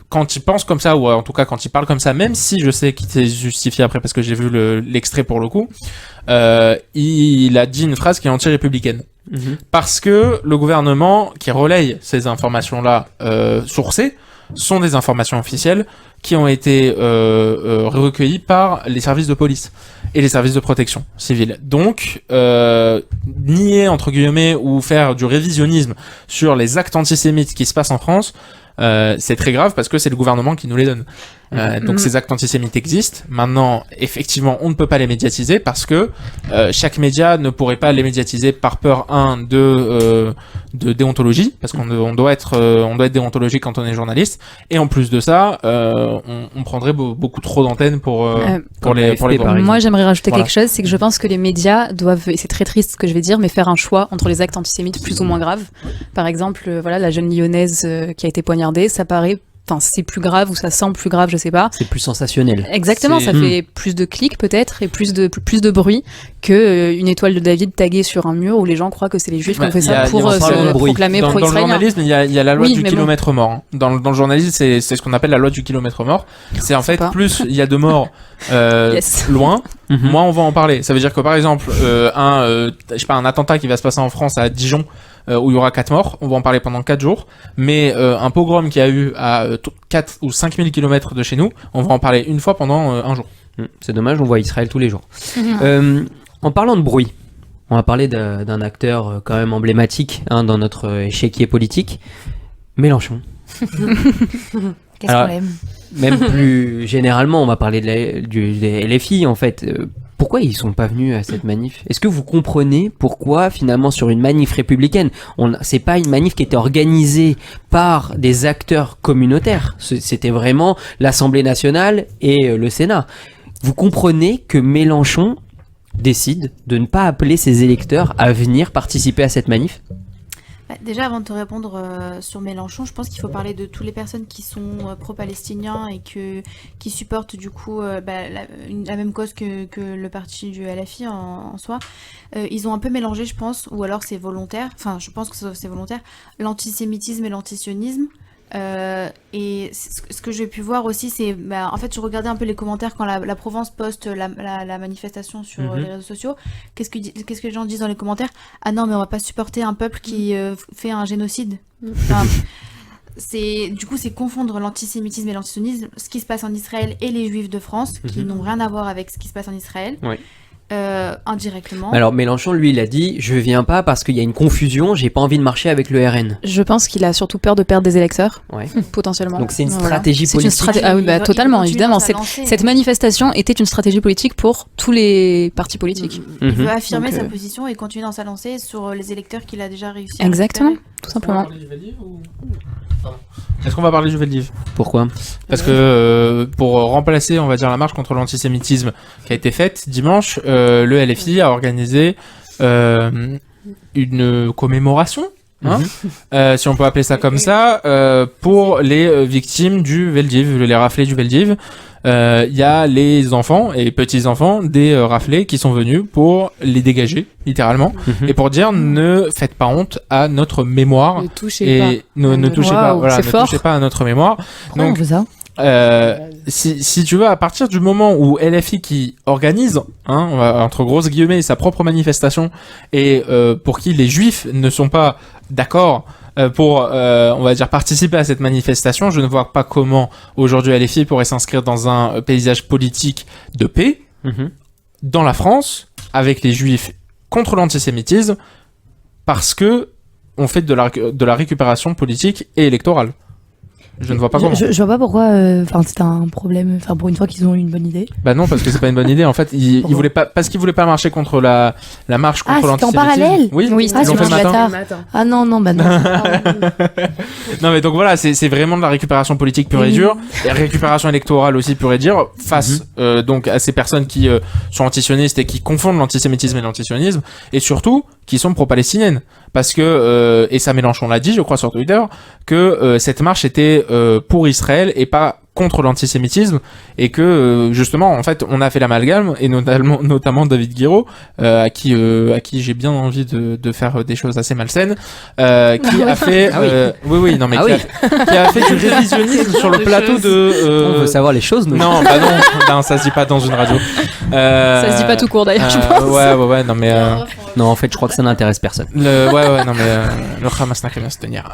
Speaker 7: quand il pense comme ça, ou en tout cas quand il parle comme ça, même si je sais qu'il s'est justifié après parce que j'ai vu l'extrait pour le coup, il a dit une phrase qui est anti-républicaine. Parce que le gouvernement qui relaye ces informations-là sourcées sont des informations officielles qui ont été recueillies par les services de police et les services de protection civile. Donc, nier, entre guillemets, ou faire du révisionnisme sur les actes antisémites qui se passent en France, c'est très grave parce que c'est le gouvernement qui nous les donne. Donc ces actes antisémites existent. Maintenant, effectivement, on ne peut pas les médiatiser parce que chaque média ne pourrait pas les médiatiser par peur de déontologie, parce qu'on doit être déontologique quand on est journaliste. Et en plus de ça, on prendrait beaucoup trop d'antennes pour les voir.
Speaker 4: Moi, j'aimerais rajouter quelque chose, c'est que je pense que les médias doivent, et c'est très triste ce que je vais dire, mais faire un choix entre les actes antisémites plus ou moins graves. Par exemple, la jeune lyonnaise qui a été poignardée, ça paraît. Enfin, c'est plus grave ou ça semble plus grave, je sais pas.
Speaker 1: C'est plus sensationnel.
Speaker 4: Exactement, ça fait plus de clics peut-être et plus de bruit que une étoile de David taguée sur un mur où les gens croient que c'est les juifs qui ont fait ça pour se proclamer pro-israélien.
Speaker 7: Dans le journalisme, il y a la loi du kilomètre mort. Dans le journalisme, c'est ce qu'on appelle la loi du kilomètre mort. C'est en fait plus il y a de morts loin, moins on va en parler. Ça veut dire que par exemple, un attentat qui va se passer en France à Dijon, où il y aura 4 morts, on va en parler pendant 4 jours, mais un pogrom qui a eu à 4 ou 5 000 km de chez nous, on va en parler une fois pendant un jour.
Speaker 1: C'est dommage, on voit Israël tous les jours. En parlant de bruit, on va parler d'un acteur quand même emblématique dans notre échiquier politique, Mélenchon.
Speaker 6: Qu'est-ce qu'on aime ?
Speaker 1: Même plus généralement, on va parler des LFI en fait. Pourquoi ils sont pas venus à cette manif ? Est-ce que vous comprenez pourquoi finalement sur une manif républicaine, c'est pas une manif qui était organisée par des acteurs communautaires, c'était vraiment l'Assemblée nationale et le Sénat. Vous comprenez que Mélenchon décide de ne pas appeler ses électeurs à venir participer à cette manif ?
Speaker 3: Déjà, avant de te répondre sur Mélenchon, je pense qu'il faut parler de toutes les personnes qui sont pro-palestiniens et qui supportent du coup la même cause que le parti du LFI en soi. Ils ont un peu mélangé, je pense, ou alors c'est volontaire, enfin je pense que c'est volontaire, l'antisémitisme et l'antisionisme. Et ce que j'ai pu voir aussi, c'est en fait je regardais un peu les commentaires quand la Provence poste la manifestation sur les réseaux sociaux. Qu'est-ce que les gens disent dans les commentaires ? Ah non, mais on va pas supporter un peuple qui fait un génocide. Enfin, c'est confondre l'antisémitisme et l'antisionisme, ce qui se passe en Israël et les juifs de France qui n'ont rien à voir avec ce qui se passe en Israël.
Speaker 1: Oui.
Speaker 3: Indirectement.
Speaker 1: Alors Mélenchon, lui, il a dit « Je viens pas parce qu'il y a une confusion, j'ai pas envie de marcher avec le RN ».
Speaker 4: Je pense qu'il a surtout peur de perdre des électeurs, potentiellement.
Speaker 1: Donc c'est une stratégie politique.
Speaker 4: Ah oui, totalement, évidemment. Cette manifestation était une stratégie politique pour tous les partis politiques.
Speaker 3: Il veut affirmer sa position et continuer dans sa lancée sur les électeurs qu'il a déjà réussi à
Speaker 4: Exactement, tout simplement.
Speaker 7: Est-ce qu'on va parler du Veldiv ?
Speaker 1: Pourquoi ?
Speaker 7: Parce que pour remplacer, on va dire, la marche contre l'antisémitisme qui a été faite dimanche, le LFI a organisé une commémoration, si on peut appeler ça comme ça, pour les victimes du Veldiv, les raflés du Veldiv. Il y a les enfants et petits-enfants des raflés qui sont venus pour les dégager, littéralement, et pour dire ne faites pas honte à notre mémoire.
Speaker 5: Ne touchez pas.
Speaker 7: Ne touchez pas, voilà, ne touchez pas à notre mémoire.
Speaker 6: Donc,
Speaker 7: si tu veux, à partir du moment où LFI qui organise, entre grosses guillemets, sa propre manifestation, et pour qui les juifs ne sont pas d'accord pour, on va dire, participer à cette manifestation, je ne vois pas comment aujourd'hui LFI pourrait s'inscrire dans un paysage politique de paix dans la France avec les juifs contre l'antisémitisme, parce que on fait de la récupération politique et électorale. Je ne vois pas comment.
Speaker 6: Je vois pas pourquoi. Enfin, c'est un problème. Enfin, pour une fois qu'ils ont eu une bonne idée.
Speaker 7: Bah non, parce que c'est pas une bonne idée. En fait, ils voulaient pas, parce qu'ils voulaient pas marcher contre la marche contre l'antisémitisme.
Speaker 6: Ah, c'était en parallèle.
Speaker 7: Oui,
Speaker 6: Oui,
Speaker 7: ils l'ont fait le matin.
Speaker 6: Ah non, bah non.
Speaker 7: Non, mais donc voilà, c'est vraiment de la récupération politique pure et dure, et récupération électorale aussi pure et dure, face donc à ces personnes qui sont antisionistes et qui confondent l'antisémitisme et l'antisionisme, et surtout qui sont pro-palestiniennes. Parce que, et ça Mélenchon l'a dit, je crois, sur Twitter, que cette marche était pour Israël et pas contre l'antisémitisme, et que justement, en fait, on a fait l'amalgame, et notamment David Guiraud, à qui j'ai bien envie de faire des choses assez malsaines, qui a fait, qui a fait du révisionnisme sur le plateau de.
Speaker 1: On veut savoir les choses, nous.
Speaker 7: Non, bah non, ça se dit pas dans une radio.
Speaker 4: Ça se dit pas tout court d'ailleurs, je pense.
Speaker 7: Ouais, non mais.
Speaker 1: Non, en fait, je crois que ça n'intéresse personne.
Speaker 7: Non mais le Hamas n'a qu'à bien se tenir.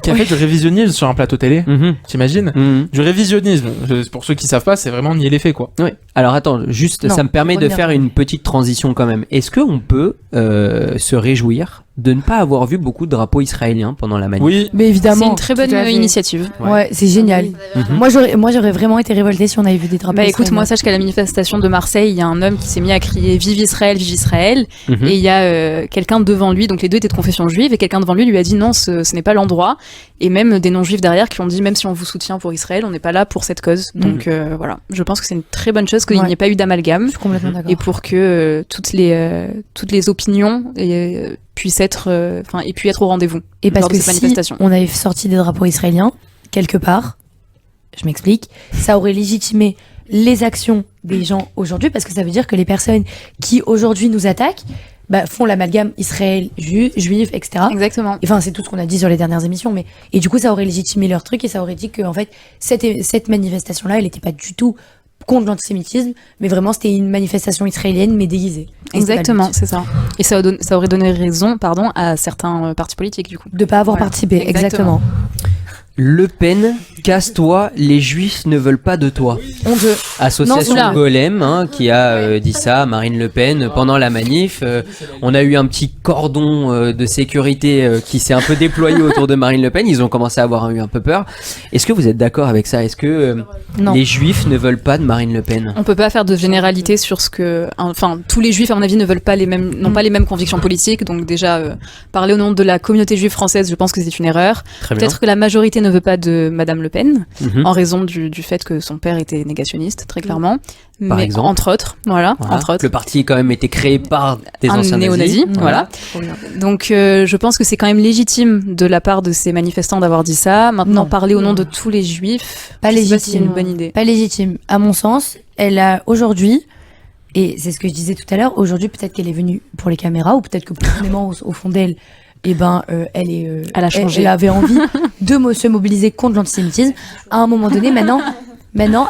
Speaker 7: Qui a fait du révisionnisme sur un plateau télé, t'imagines? Du révisionnisme, pour ceux qui savent pas, c'est vraiment nier les faits, quoi.
Speaker 1: Oui. Alors attends, juste, ça me permet de faire une petite transition quand même. Est-ce qu'on peut se réjouir de ne pas avoir vu beaucoup de drapeaux israéliens pendant la manif?
Speaker 7: Oui,
Speaker 6: mais évidemment.
Speaker 4: C'est une très bonne initiative.
Speaker 6: Ouais, c'est génial. Moi, j'aurais vraiment été révoltée si on avait vu des drapeaux.
Speaker 4: Bah écoute, moi sache qu'à la manifestation de Marseille, il y a un homme qui s'est mis à crier Vive Israël, Vive Israël, et il y a quelqu'un devant lui, donc les deux étaient de confession juive, et quelqu'un devant lui a dit non, ce n'est pas l'endroit, et même des non-juifs derrière qui ont dit même si on vous soutient pour Israël, on n'est pas là pour cette cause. Donc voilà, je pense que c'est une très bonne chose qu'il n'y ait pas eu d'amalgame,
Speaker 6: je suis complètement d'accord.
Speaker 4: et pour que toutes les opinions puissent être et puis être au rendez-vous
Speaker 6: et parce
Speaker 4: lors de
Speaker 6: que
Speaker 4: cette manifestation.
Speaker 6: On avait sorti des drapeaux israéliens quelque part, je m'explique, ça aurait légitimé les actions des gens aujourd'hui, parce que ça veut dire que les personnes qui aujourd'hui nous attaquent font l'amalgame Israël, juif, etc.
Speaker 4: Exactement.
Speaker 6: Enfin, c'est tout ce qu'on a dit sur les dernières émissions, mais et du coup ça aurait légitimé leur truc, et ça aurait dit que en fait cette manifestation là elle n'était pas du tout contre l'antisémitisme, mais vraiment c'était une manifestation israélienne mais déguisée.
Speaker 4: Exactement, c'est ça. Et ça aurait donné raison, à certains partis politiques du coup.
Speaker 6: De pas avoir participé, exactement.
Speaker 1: Le Pen, casse-toi, les Juifs ne veulent pas de toi.
Speaker 6: Honteux.
Speaker 1: Association Golem qui a dit ça à Marine Le Pen pendant la manif. On a eu un petit cordon de sécurité qui s'est un peu déployé autour de Marine Le Pen. Ils ont commencé à avoir eu un peu peur. Est-ce que vous êtes d'accord avec ça? Est-ce que les Juifs ne veulent pas de Marine Le Pen?
Speaker 4: On peut pas faire de généralité sur ce que... Enfin, tous les Juifs, à mon avis, n'ont pas les mêmes convictions politiques. Donc déjà, parler au nom de la communauté juive française, je pense que c'est une erreur. Peut-être que la majorité ne veut pas de Madame Le Pen, en raison du fait que son père était négationniste, très clairement.
Speaker 1: Par
Speaker 4: mais
Speaker 1: exemple.
Speaker 4: Entre autres.
Speaker 1: Le parti a quand même été créé par des anciens
Speaker 4: néo-nazis. Voilà. Donc je pense que c'est quand même légitime de la part de ces manifestants d'avoir dit ça. Maintenant, parler au nom de tous les Juifs,
Speaker 6: pas légitime.
Speaker 4: C'est une bonne idée.
Speaker 6: Pas légitime. À mon sens, elle a aujourd'hui, et c'est ce que je disais tout à l'heure, aujourd'hui peut-être qu'elle est venue pour les caméras, ou peut-être que profondément au fond d'elle, elle a changé. Elle avait envie de se mobiliser contre l'antisémitisme. À un moment donné, maintenant,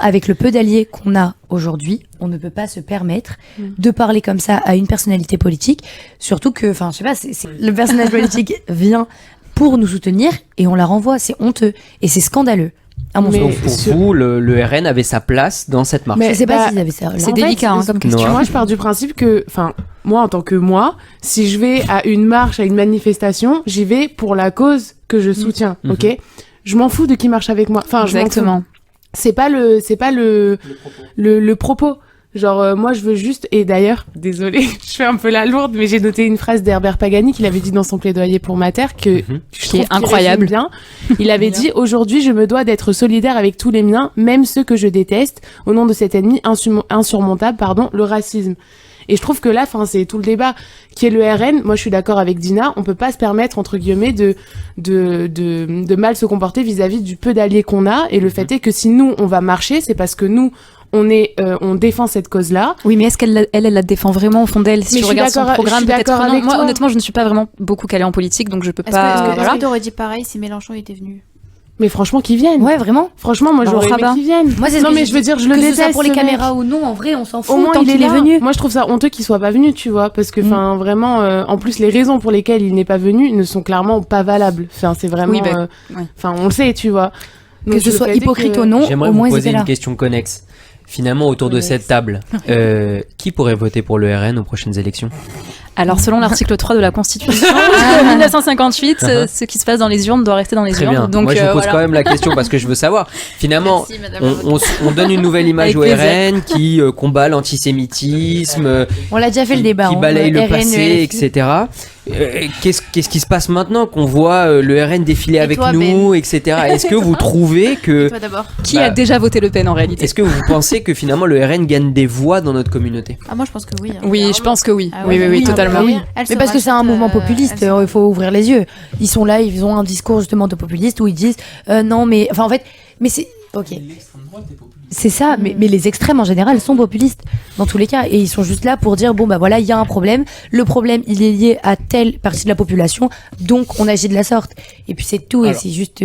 Speaker 6: avec le peu d'alliés qu'on a aujourd'hui, on ne peut pas se permettre de parler comme ça à une personnalité politique. Surtout que, je sais pas, le personnage politique vient pour nous soutenir et on la renvoie. C'est honteux et c'est scandaleux.
Speaker 1: Donc pour vous, le RN avait sa place dans cette marche.
Speaker 6: Mais je sais pas s'ils avaient ça.
Speaker 4: C'est délicat comme question.
Speaker 5: Moi, je pars du principe que, moi, en tant que moi, si je vais à une marche, à une manifestation, j'y vais pour la cause que je soutiens, ok? Je m'en fous de qui marche avec moi.
Speaker 4: Exactement.
Speaker 5: C'est pas le propos. Genre, moi, je veux juste... Et d'ailleurs, désolée, je fais un peu la lourde, mais j'ai noté une phrase d'Herbert Pagani qu'il avait dit dans son plaidoyer pour Mater, que je trouve
Speaker 4: incroyable.
Speaker 5: Bien. Il avait dit « Aujourd'hui, je me dois d'être solidaire avec tous les miens, même ceux que je déteste, au nom de cet ennemi insurmontable, le racisme. » Et je trouve que là, c'est tout le débat qui est le RN. Moi, je suis d'accord avec Dina. On peut pas se permettre, entre guillemets, de mal se comporter vis-à-vis du peu d'alliés qu'on a. Et le fait est que si nous, on va marcher, c'est parce que nous, on défend cette cause-là.
Speaker 4: Oui, mais est-ce qu'elle la défend vraiment au fond d'elle? Si je regarde son programme, peut-être non. Moi, honnêtement, je ne suis pas vraiment beaucoup calée en politique, donc je peux pas.
Speaker 3: Est-ce que tu aurais dit pareil si Mélenchon était venu?
Speaker 5: Mais franchement, qu'ils viennent.
Speaker 6: Ouais, vraiment.
Speaker 5: Franchement, moi, j'aurais aimé qu'ils viennent.
Speaker 6: Moi, c'est je veux dire, je le déteste. Que ce soit pour les caméras ou non, en vrai, on s'en fout.
Speaker 5: Au moins,
Speaker 6: tant qu'il est venu.
Speaker 5: Moi, je trouve ça honteux qu'il soit pas venu, tu vois, parce que, vraiment, en plus, les raisons pour lesquelles il n'est pas venu ne sont clairement pas valables. C'est vraiment, on le sait, tu vois.
Speaker 6: Donc, que ce soit hypocrite ou non,
Speaker 1: j'aimerais vous poser une question connexe. Finalement, autour de cette table, qui pourrait voter pour le RN aux prochaines élections?
Speaker 4: Alors, selon l'article 3 de la Constitution de 1958, ce qui se passe dans les urnes doit rester dans les
Speaker 1: Très
Speaker 4: urnes.
Speaker 1: bien.
Speaker 4: Donc,
Speaker 1: moi, je vous pose
Speaker 4: voilà.
Speaker 1: quand même la question parce que je veux savoir. Finalement,
Speaker 3: Merci, madame
Speaker 1: on donne une nouvelle image
Speaker 4: Avec
Speaker 1: au
Speaker 4: plaisir.
Speaker 1: RN qui combat l'antisémitisme,
Speaker 6: On l'a déjà fait le débat.
Speaker 1: qui
Speaker 6: hein,
Speaker 1: balaye le
Speaker 6: RN,
Speaker 1: passé,
Speaker 6: LFI.
Speaker 1: etc. Qu'est-ce qui se passe maintenant qu'on voit le RN défiler avec
Speaker 3: toi,
Speaker 1: nous, etc. Est-ce que vous trouvez que...
Speaker 3: Toi d'abord.
Speaker 4: Qui a déjà voté Le Pen en réalité?
Speaker 1: Est-ce que vous pensez que finalement le RN gagne des voix dans notre communauté?
Speaker 3: Ah, moi je pense que oui. hein.
Speaker 4: Oui, je pense que oui.
Speaker 3: Ah
Speaker 4: Oui,
Speaker 3: ouais,
Speaker 4: oui,
Speaker 3: oui,
Speaker 4: totalement.
Speaker 3: oui.
Speaker 6: Mais parce que c'est un mouvement populiste, il faut ouvrir les yeux. Ils sont là, ils ont un discours justement de populiste où ils disent non mais enfin en fait mais c'est ok. C'est ça, mais les extrêmes en général sont populistes dans tous les cas et ils sont juste là pour dire bon bah voilà il y a un problème, le problème il est lié à telle partie de la population donc on agit de la sorte et puis c'est tout.
Speaker 7: Alors,
Speaker 6: et c'est juste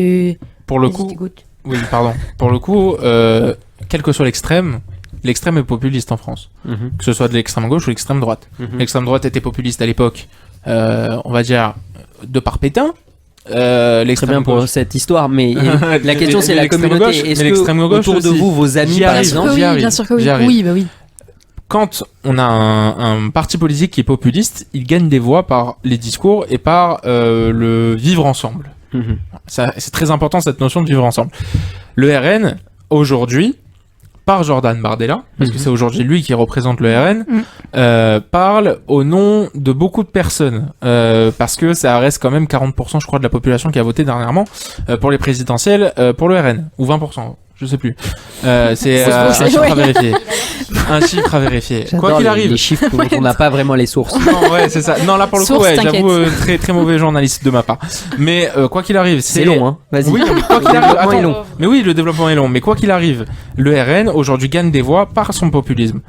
Speaker 7: Pour le
Speaker 6: vas-y,
Speaker 7: coup,
Speaker 6: t'écoutes.
Speaker 7: oui, pardon. Pour le coup, quel que soit l'extrême est populiste en France. Que ce soit de l'extrême gauche ou l'extrême droite. L'extrême droite était populiste à l'époque, on va dire, de par Pétain.
Speaker 1: Très
Speaker 7: L'extrême
Speaker 1: bien pour
Speaker 7: gauche.
Speaker 1: cette histoire, mais la question c'est
Speaker 7: Mais
Speaker 1: la
Speaker 7: l'extrême
Speaker 1: communauté.
Speaker 7: gauche-
Speaker 1: Est-ce
Speaker 7: mais l'extrême
Speaker 1: que
Speaker 7: gauche
Speaker 1: autour de
Speaker 7: aussi.
Speaker 1: vous, vos amis
Speaker 7: J'y
Speaker 1: par
Speaker 7: arrive.
Speaker 1: exemple,
Speaker 7: J'y arrive.
Speaker 4: bien sûr que oui.
Speaker 7: J'y arrive.
Speaker 6: Oui bah oui.
Speaker 7: Quand on a un parti politique qui est populiste, il gagne des voix par les discours et par le vivre ensemble. Ça, c'est très important cette notion de vivre ensemble. Le RN, aujourd'hui, par Jordan Bardella, parce que c'est aujourd'hui lui qui représente le RN, parle au nom de beaucoup de personnes, parce que ça reste quand même 40% je crois de la population qui a voté dernièrement pour les présidentielles pour le RN, ou 20%. Je sais plus. C'est un chiffre à vérifier. Un chiffre à vérifier. Quoi
Speaker 1: J'adore
Speaker 7: qu'il arrive.
Speaker 1: les chiffres dont on n'a pas vraiment les sources.
Speaker 7: Non, ouais, c'est ça. Non, là, pour le coup,
Speaker 4: Source,
Speaker 7: ouais,
Speaker 4: t'inquiète.
Speaker 7: j'avoue, très, très mauvais journaliste de ma part. Mais, quoi qu'il arrive,
Speaker 1: C'est long, hein. Vas-y.
Speaker 7: Oui, mais quoi qu'il
Speaker 1: Le
Speaker 7: arrive,
Speaker 1: développement est
Speaker 7: attends.
Speaker 1: long.
Speaker 7: Mais oui, le développement est long. Mais quoi qu'il arrive, le RN, aujourd'hui, gagne des voix par son populisme.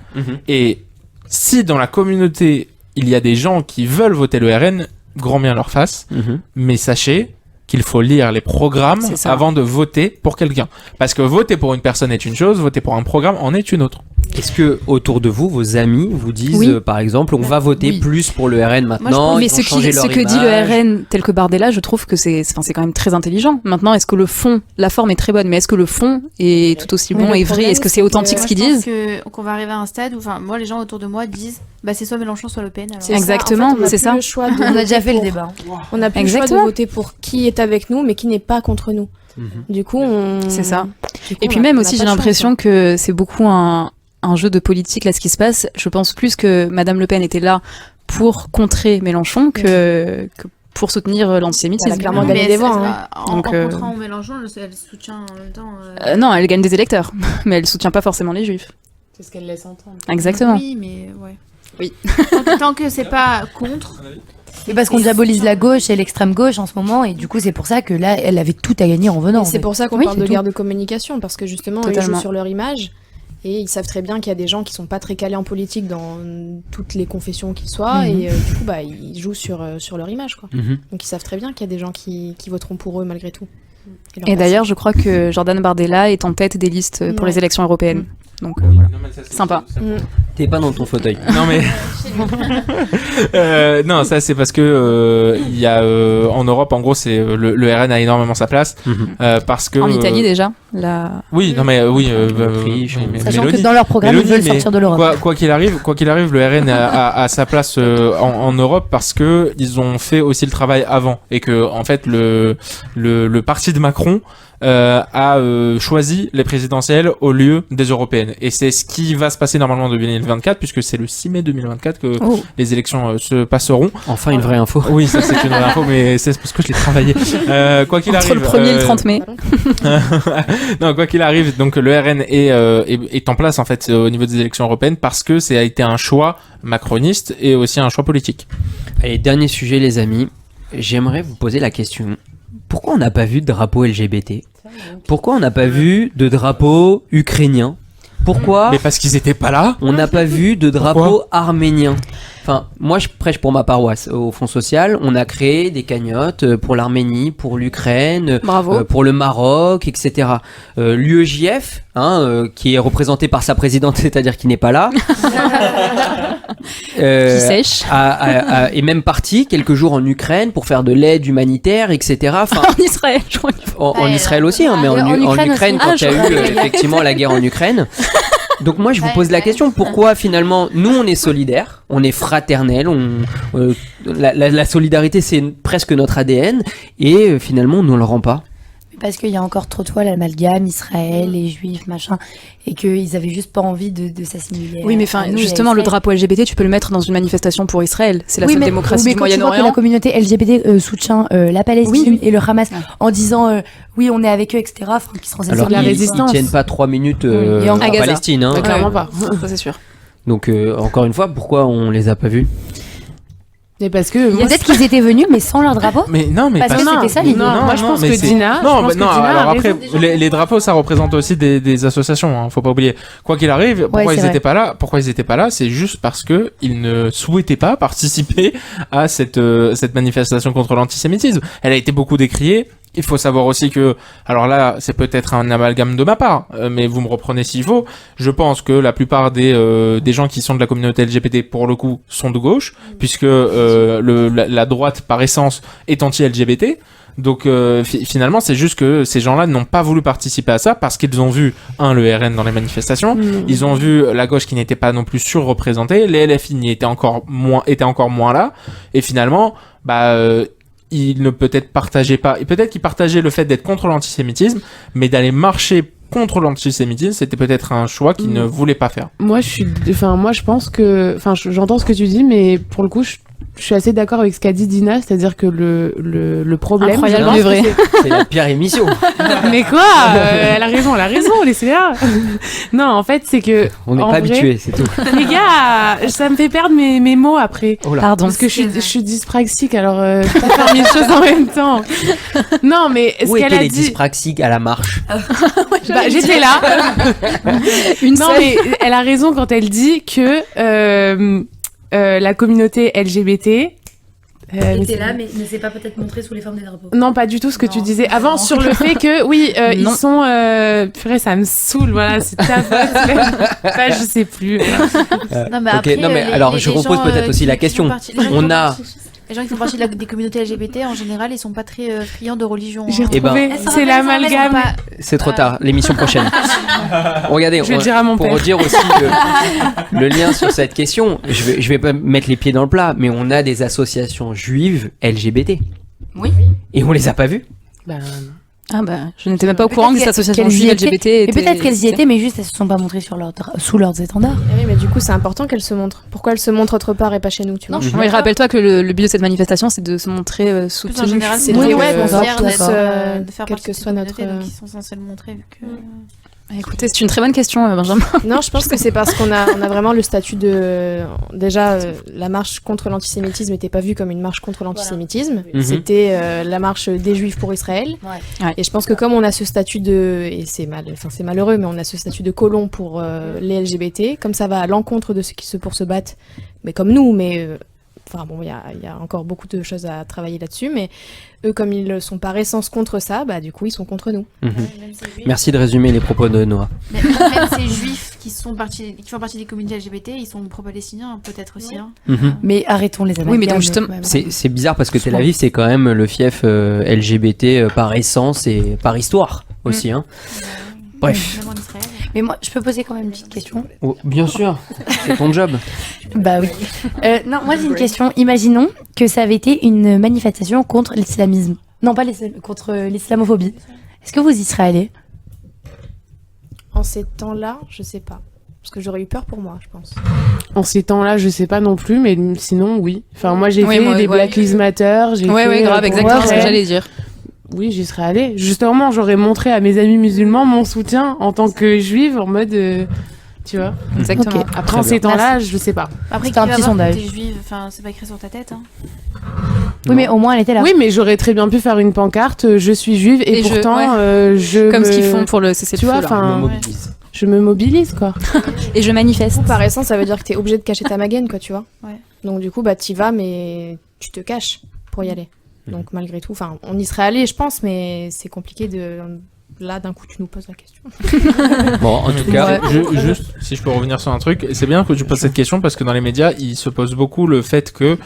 Speaker 7: Et si dans la communauté, il y a des gens qui veulent voter le RN, grand bien leur face. Mais sachez qu'il faut lire les programmes
Speaker 4: C'est ça.
Speaker 7: avant de voter pour quelqu'un. Parce que voter pour une personne est une chose, voter pour un programme en est une autre.
Speaker 1: Est-ce que autour de vous, vos amis vous disent,
Speaker 4: Oui.
Speaker 1: par exemple, on va voter
Speaker 4: Oui.
Speaker 1: plus pour le RN maintenant,
Speaker 4: Mais
Speaker 1: ils vont changer leur
Speaker 4: ce que dit
Speaker 1: image.
Speaker 4: le RN tel que Bardella, je trouve que c'est quand même très intelligent. Maintenant, est-ce que le fond, la forme est très bonne, mais est-ce que le fond est tout aussi
Speaker 2: Mais
Speaker 4: bon
Speaker 2: le
Speaker 4: et vrai?
Speaker 2: problème,
Speaker 4: Est-ce que c'est
Speaker 2: c'est
Speaker 4: authentique
Speaker 2: que
Speaker 4: ce qu'ils
Speaker 3: Moi, je pense
Speaker 4: disent?
Speaker 3: qu'on va arriver à un stade où, enfin, moi, les gens autour de moi disent, bah, c'est soit Mélenchon, soit Le Pen. Alors.
Speaker 2: C'est ça.
Speaker 4: Exactement,
Speaker 2: En fait, on a
Speaker 4: c'est
Speaker 2: plus
Speaker 4: ça.
Speaker 2: le choix de
Speaker 6: On a
Speaker 2: voter
Speaker 6: déjà fait le
Speaker 2: pour-
Speaker 6: débat.
Speaker 2: On n'a plus le choix de
Speaker 4: Exactement.
Speaker 2: voter pour qui est avec nous, mais qui n'est pas contre nous. Du coup,
Speaker 4: C'est ça.
Speaker 2: du coup,
Speaker 4: Et puis
Speaker 2: on a-
Speaker 4: même
Speaker 2: on a
Speaker 4: aussi,
Speaker 2: pas
Speaker 4: j'ai
Speaker 2: le choix,
Speaker 4: l'impression que c'est beaucoup un jeu de politique là ce qui se passe. Je pense plus que Madame Le Pen était là pour contrer Mélenchon que pour soutenir l'antisémitisme.
Speaker 2: Elle a clairement
Speaker 3: Oui,
Speaker 2: gagné
Speaker 3: mais
Speaker 2: des
Speaker 3: c'est-
Speaker 2: voix, hein.
Speaker 3: En
Speaker 4: Donc,
Speaker 3: rencontrant Mélenchon, elle soutient en même temps.
Speaker 4: Non, elle gagne des électeurs, mais elle soutient pas forcément les juifs.
Speaker 5: C'est ce qu'elle laisse entendre.
Speaker 4: Exactement.
Speaker 3: Oui, mais ouais.
Speaker 4: Oui.
Speaker 3: Tant que c'est pas contre.
Speaker 6: Et parce qu'on diabolise la gauche et l'extrême gauche en ce moment et du coup c'est pour ça que là elle avait tout à gagner en venant.
Speaker 2: Et
Speaker 6: en
Speaker 2: c'est
Speaker 6: fait.
Speaker 2: pour ça qu'on
Speaker 6: Oui,
Speaker 2: parle
Speaker 6: c'est
Speaker 2: de
Speaker 6: tout.
Speaker 2: guerre de communication, parce que justement, ils
Speaker 4: Totalement.
Speaker 2: jouent sur leur image. Et ils savent très bien qu'il y a des gens qui sont pas très calés en politique dans toutes les confessions qu'ils soient. Et du coup, bah, ils jouent sur leur image, quoi. Donc ils savent très bien qu'il y a des gens qui voteront pour eux malgré tout. leur
Speaker 4: Et
Speaker 2: place.
Speaker 4: d'ailleurs, je crois que Jordan Bardella est en tête des listes pour
Speaker 2: Ouais.
Speaker 4: les élections européennes. Donc voilà. Sympa.
Speaker 1: T'es pas dans ton fauteuil.
Speaker 7: Non mais non, ça c'est parce que il y a en Europe en gros c'est le RN a énormément sa place parce que
Speaker 4: En Italie déjà, la...
Speaker 7: oui non mais oui
Speaker 1: Autriche,
Speaker 7: oui, mais
Speaker 6: Sachant
Speaker 7: Mélanie-
Speaker 6: que dans leur programme ils
Speaker 7: Mélanie,
Speaker 6: veulent
Speaker 7: mais
Speaker 6: sortir de l'Europe.
Speaker 7: quoi qu'il arrive, le RN a sa place en Europe parce que ils ont fait aussi le travail avant et que en fait le parti de Macron a choisi les présidentielles au lieu des européennes et c'est ce qui va se passer normalement en 2024 puisque c'est le 6 mai 2024 que les élections se passeront.
Speaker 1: Enfin, une vraie info.
Speaker 7: Oui, ça c'est une vraie info, mais c'est parce que je l'ai travaillé. Quoi qu'il
Speaker 4: entre
Speaker 7: arrive,
Speaker 4: le 1er et le 30 mai.
Speaker 7: non, quoi qu'il arrive, donc le RN est en place en fait au niveau des élections européennes parce que ça a été un choix macroniste et aussi un choix politique.
Speaker 1: Allez, dernier sujet, les amis. J'aimerais vous poser la question. Pourquoi on n'a pas vu de drapeau LGBT? Pourquoi on n'a pas vu de drapeau ukrainien? Pourquoi
Speaker 7: Mais parce qu'ils étaient pas là.
Speaker 1: on n'a pas vu de drapeau arménien? Enfin, moi je prêche pour ma paroisse. Au Fonds social, on a créé des cagnottes pour l'Arménie, pour l'Ukraine,
Speaker 4: Bravo.
Speaker 1: pour le Maroc, etc. L'UEJF, qui est représenté par sa présidente, c'est-à-dire qui n'est pas là,
Speaker 4: Qui sèche.
Speaker 1: est même parti quelques jours en Ukraine pour faire de l'aide humanitaire, etc. Enfin,
Speaker 4: En Israël, je crois.
Speaker 1: en Israël aussi, mais en
Speaker 6: en
Speaker 1: Ukraine,
Speaker 6: Ukraine
Speaker 1: quand
Speaker 6: aussi.
Speaker 1: il y a eu effectivement la guerre en Ukraine. Donc moi je vous pose la question, pourquoi finalement nous on est solidaires, on est fraternels, la solidarité c'est presque notre ADN et finalement on ne le rend pas.
Speaker 6: Parce qu'il y a encore trop de fois l'amalgame, Israël, les juifs, machin, et qu'ils avaient juste pas envie de s'assimiler.
Speaker 4: Oui, mais justement, le drapeau LGBT, tu peux le mettre dans une manifestation pour Israël. C'est la seule démocratie du Moyen-Orient.
Speaker 6: Mais quand tu vois que la communauté LGBT soutient la Palestine et le Hamas en disant oui, on est avec eux, etc., qui se renseignent sur la résistance.
Speaker 1: Ils tiennent pas 3 minutes en Palestine. Hein.
Speaker 4: Clairement pas, ça c'est sûr.
Speaker 1: Donc, encore une fois, pourquoi on les a pas vus?
Speaker 5: Mais parce que
Speaker 6: peut-être qu'ils étaient venus mais sans leur drapeau.
Speaker 7: Mais non, mais
Speaker 6: parce que c'était ça l'idée.
Speaker 5: Non, moi je pense que Dina.
Speaker 7: Non, alors après, les drapeaux, ça représente aussi des associations. Hein, faut pas oublier. Quoi qu'il arrive, pourquoi ils étaient pas là? Pourquoi ils étaient pas là? C'est juste parce que ils ne souhaitaient pas participer à cette manifestation contre l'antisémitisme. Elle a été beaucoup décriée. Il faut savoir aussi que, alors là, c'est peut-être un amalgame de ma part, mais vous me reprenez s'il faut. Je pense que la plupart des gens qui sont de la communauté LGBT, pour le coup, sont de gauche, puisque la droite, par essence, est anti-LGBT. Donc finalement, c'est juste que ces gens-là n'ont pas voulu participer à ça parce qu'ils ont vu, le RN dans les manifestations, ils ont vu la gauche qui n'était pas non plus surreprésentée, les LFI étaient encore moins là, et finalement, ils ne partageaient pas, et peut-être qu'ils partageaient le fait d'être contre l'antisémitisme, mais d'aller marcher contre l'antisémitisme, c'était peut-être un choix qu'ils ne voulaient pas faire.
Speaker 5: Moi, je pense que, j'entends ce que tu dis, mais pour le coup, je suis assez d'accord avec ce qu'a dit Dina, c'est-à-dire que le problème...
Speaker 4: Incroyable, c'est vrai.
Speaker 1: C'est la pire émission.
Speaker 5: Mais quoi elle a raison, laissez-la. Non, en fait, c'est que...
Speaker 1: On n'est pas habitués, c'est tout.
Speaker 5: Les gars, ça me fait perdre mes mots après.
Speaker 1: Oh là.
Speaker 6: Pardon.
Speaker 5: Parce que je suis dyspraxique, alors je peux pas faire 1000 choses en même temps. Non, mais ce
Speaker 1: Où
Speaker 5: qu'elle
Speaker 1: étaient
Speaker 5: a
Speaker 1: les
Speaker 5: dit...
Speaker 1: dyspraxiques à la marche?
Speaker 5: J'étais là. Mais elle a raison quand elle dit que la communauté LGBT...
Speaker 6: était là, mais ne s'est pas peut-être montré sous les formes des drapeaux.
Speaker 5: Non, pas du tout ce que tu disais avant sur le fait que, oui, ils sont... purée, ça me saule, voilà, c'est ta faute. Je sais plus.
Speaker 9: Non, mais après,
Speaker 1: alors je repose peut-être aussi la question.
Speaker 9: Les gens qui font partie des communautés LGBT, en général, ils sont pas très friands de religion.
Speaker 5: J'ai retrouvé, c'est l'amalgame.
Speaker 1: C'est trop tard, l'émission prochaine. Regardez,
Speaker 5: je vais le dire à mon
Speaker 1: pour
Speaker 5: père.
Speaker 1: redire aussi le lien sur cette question, je vais pas mettre les pieds dans le plat, mais on a des associations juives LGBT.
Speaker 6: Oui.
Speaker 1: Et on les a pas vues.
Speaker 4: Je n'étais même pas au courant que ces associations juives LGBT étaient...
Speaker 6: Mais peut-être qu'elles y étaient, mais juste elles se sont pas montrées sous leurs étendards.
Speaker 2: Oui, mais du coup, c'est important qu'elles se montrent. Pourquoi elles se montrent autre part et pas chez nous, tu vois?
Speaker 4: Oui, rappelle-toi que le but de cette manifestation, c'est de se montrer soutenue.
Speaker 9: En général, c'est
Speaker 2: Oui,
Speaker 9: de faire
Speaker 2: quel
Speaker 9: partie
Speaker 2: que
Speaker 9: de
Speaker 2: soit notre...
Speaker 9: donc ils sont censés le montrer. Vu que...
Speaker 4: Écoutez, c'est une très bonne question, Benjamin.
Speaker 2: Non, je pense que c'est parce qu'on a vraiment le statut de... Déjà, la marche contre l'antisémitisme n'était pas vue comme une marche contre l'antisémitisme.
Speaker 1: Voilà.
Speaker 2: C'était la marche des Juifs pour Israël.
Speaker 4: Ouais.
Speaker 2: Et je pense que comme on a ce statut de... Et c'est malheureux, mais on a ce statut de colon pour les LGBT, comme ça va à l'encontre de ceux qui se battent, mais comme nous, mais... Enfin bon, il y a encore beaucoup de choses à travailler là-dessus, mais eux, comme ils sont par essence contre ça, du coup, ils sont contre nous.
Speaker 1: Merci de résumer les propos de Noah.
Speaker 9: Mais même ces juifs qui font partie des communautés LGBT, ils sont pro-palestiniens, peut-être aussi. Hein.
Speaker 6: Mais arrêtons les amalgames.
Speaker 4: Oui, mais donc justement,
Speaker 1: c'est bizarre parce que Tel Aviv, c'est quand même le fief LGBT par essence et par histoire aussi. Hein. Bref.
Speaker 9: Même en Israël.
Speaker 6: Mais moi, je peux poser quand même une petite question.
Speaker 1: Oh, bien sûr, c'est ton job.
Speaker 6: Oui. Non, moi j'ai une question. Imaginons que ça avait été une manifestation contre l'islamisme. Non, pas contre l'islamophobie. Est-ce que vous y serez allés?
Speaker 2: En ces temps-là, je sais pas. Parce que j'aurais eu peur pour moi, je pense.
Speaker 5: En ces temps-là, je sais pas non plus, mais sinon, oui. Enfin, moi j'ai fait des Black Lives Matter.
Speaker 4: Oui, grave, exactement ce que j'allais dire.
Speaker 5: Oui, j'y serais allée. Justement, j'aurais montré à mes amis musulmans mon soutien en tant que juive, en mode... tu vois.
Speaker 4: Exactement.
Speaker 5: Okay. Après, en ces temps-là, je sais pas.
Speaker 9: Après,
Speaker 6: c'est un petit sondage.
Speaker 9: T'es juive, c'est pas écrit sur ta tête. Hein.
Speaker 6: Oui, mais au moins, elle était là.
Speaker 5: Oui, mais j'aurais très bien pu faire une pancarte, je suis juive, et pourtant,
Speaker 4: Comme ce qu'ils font pour le cessez-le-feu.
Speaker 5: Tu vois, enfin... Je me mobilise, quoi.
Speaker 4: Et je manifeste.
Speaker 2: Par essence, ça veut dire que t'es obligé de cacher ta magaine, quoi, tu vois.
Speaker 9: Ouais.
Speaker 2: Donc du coup, t'y vas, mais tu te caches pour y aller. Donc malgré tout, on y serait allé, je pense, mais c'est compliqué de... Là, d'un coup, tu nous poses la question.
Speaker 7: Bon, en tout cas, juste, si je peux revenir sur un truc, c'est bien que tu poses cette question parce que dans les médias, il se pose beaucoup le fait que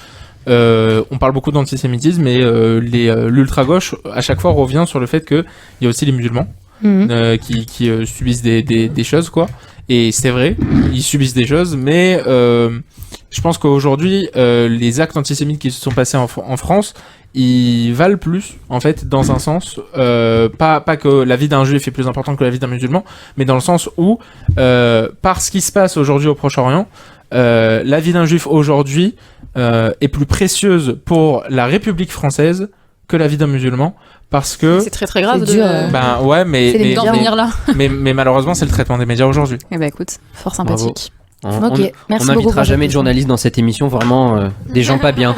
Speaker 7: on parle beaucoup d'antisémitisme et l'ultra-gauche, à chaque fois, revient sur le fait qu'il y a aussi les musulmans qui subissent des choses, quoi. Et c'est vrai, ils subissent des choses, mais je pense qu'aujourd'hui, les actes antisémites qui se sont passés en France, ils valent plus, en fait, dans un sens, pas que la vie d'un juif est plus importante que la vie d'un musulman, mais dans le sens où, par ce qui se passe aujourd'hui au Proche-Orient, la vie d'un juif aujourd'hui est plus précieuse pour la République française que la vie d'un musulman, parce que
Speaker 4: c'est très très grave
Speaker 6: c'est dur,
Speaker 7: ben ouais,
Speaker 4: d'en venir là.
Speaker 7: mais malheureusement c'est le traitement des médias aujourd'hui.
Speaker 4: Eh ben écoute, fort sympathique.
Speaker 6: Ok, merci
Speaker 1: on n'invitera
Speaker 6: beaucoup
Speaker 1: jamais de journalistes dans cette émission, vraiment des gens pas bien.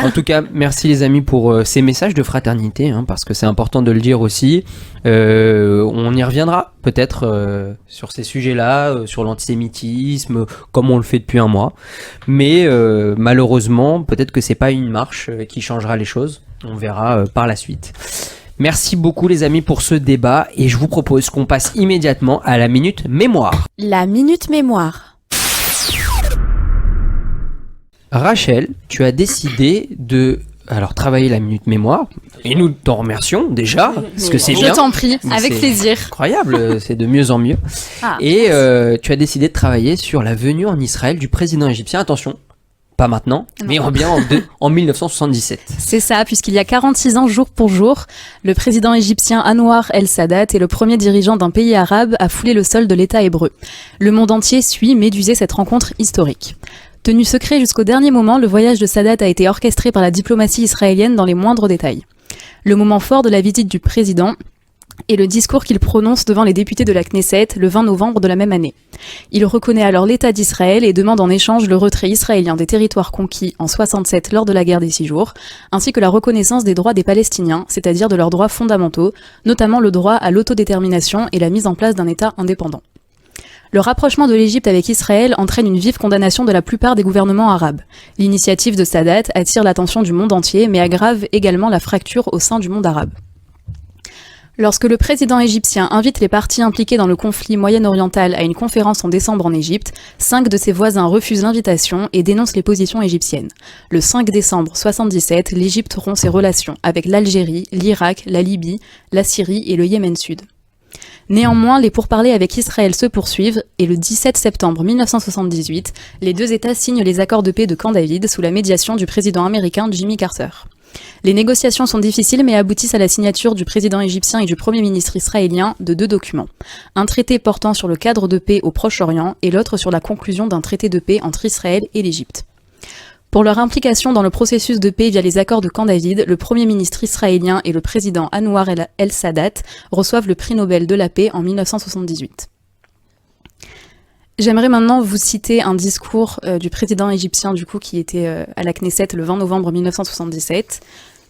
Speaker 1: En tout cas, merci les amis pour ces messages de fraternité, parce que c'est important de le dire aussi. On y reviendra peut-être sur ces sujets-là, sur l'antisémitisme, comme on le fait depuis un mois. Mais malheureusement, peut-être que c'est pas une marche qui changera les choses. On verra par la suite. Merci beaucoup les amis pour ce débat et je vous propose qu'on passe immédiatement à la minute mémoire.
Speaker 10: La minute mémoire.
Speaker 1: Rachel, tu as décidé de travailler la minute mémoire et nous t'en remercions déjà parce que c'est bien.
Speaker 4: Je t'en prie,
Speaker 1: Mais
Speaker 4: avec
Speaker 1: c'est
Speaker 4: plaisir.
Speaker 1: Incroyable, c'est de mieux en mieux. Et tu as décidé de travailler sur la venue en Israël du président égyptien. Attention, pas maintenant, mais bien en 1977.
Speaker 4: C'est ça, puisqu'il y a 46 ans, jour pour jour, le président égyptien Anwar el-Sadat est le premier dirigeant d'un pays arabe à fouler le sol de l'État hébreu. Le monde entier suit médusé cette rencontre historique. Tenu secret jusqu'au dernier moment, le voyage de Sadat a été orchestré par la diplomatie israélienne dans les moindres détails. Le moment fort de la visite du président est le discours qu'il prononce devant les députés de la Knesset le 20 novembre de la même année. Il reconnaît alors l'État d'Israël et demande en échange le retrait israélien des territoires conquis en 67 lors de la guerre des 6 jours, ainsi que la reconnaissance des droits des Palestiniens, c'est-à-dire de leurs droits fondamentaux, notamment le droit à l'autodétermination et la mise en place d'un État indépendant. Le rapprochement de l'Égypte avec Israël entraîne une vive condamnation de la plupart des gouvernements arabes. L'initiative de Sadat attire l'attention du monde entier, mais aggrave également la fracture au sein du monde arabe. Lorsque le président égyptien invite les parties impliquées dans le conflit moyen-oriental à une conférence en décembre en Égypte, 5 de ses voisins refusent l'invitation et dénoncent les positions égyptiennes. Le 5 décembre 1977, l'Égypte rompt ses relations avec l'Algérie, l'Irak, la Libye, la Syrie et le Yémen Sud. Néanmoins, les pourparlers avec Israël se poursuivent et le 17 septembre 1978, les deux États signent les accords de paix de Camp David sous la médiation du président américain Jimmy Carter. Les négociations sont difficiles mais aboutissent à la signature du président égyptien et du premier ministre israélien de 2 documents. Un traité portant sur le cadre de paix au Proche-Orient et l'autre sur la conclusion d'un traité de paix entre Israël et l'Égypte. Pour leur implication dans le processus de paix via les accords de Camp David, le premier ministre israélien et le président Anwar el-Sadat reçoivent le prix Nobel de la paix en 1978. J'aimerais maintenant vous citer un discours du président égyptien qui était à la Knesset le 20 novembre 1977.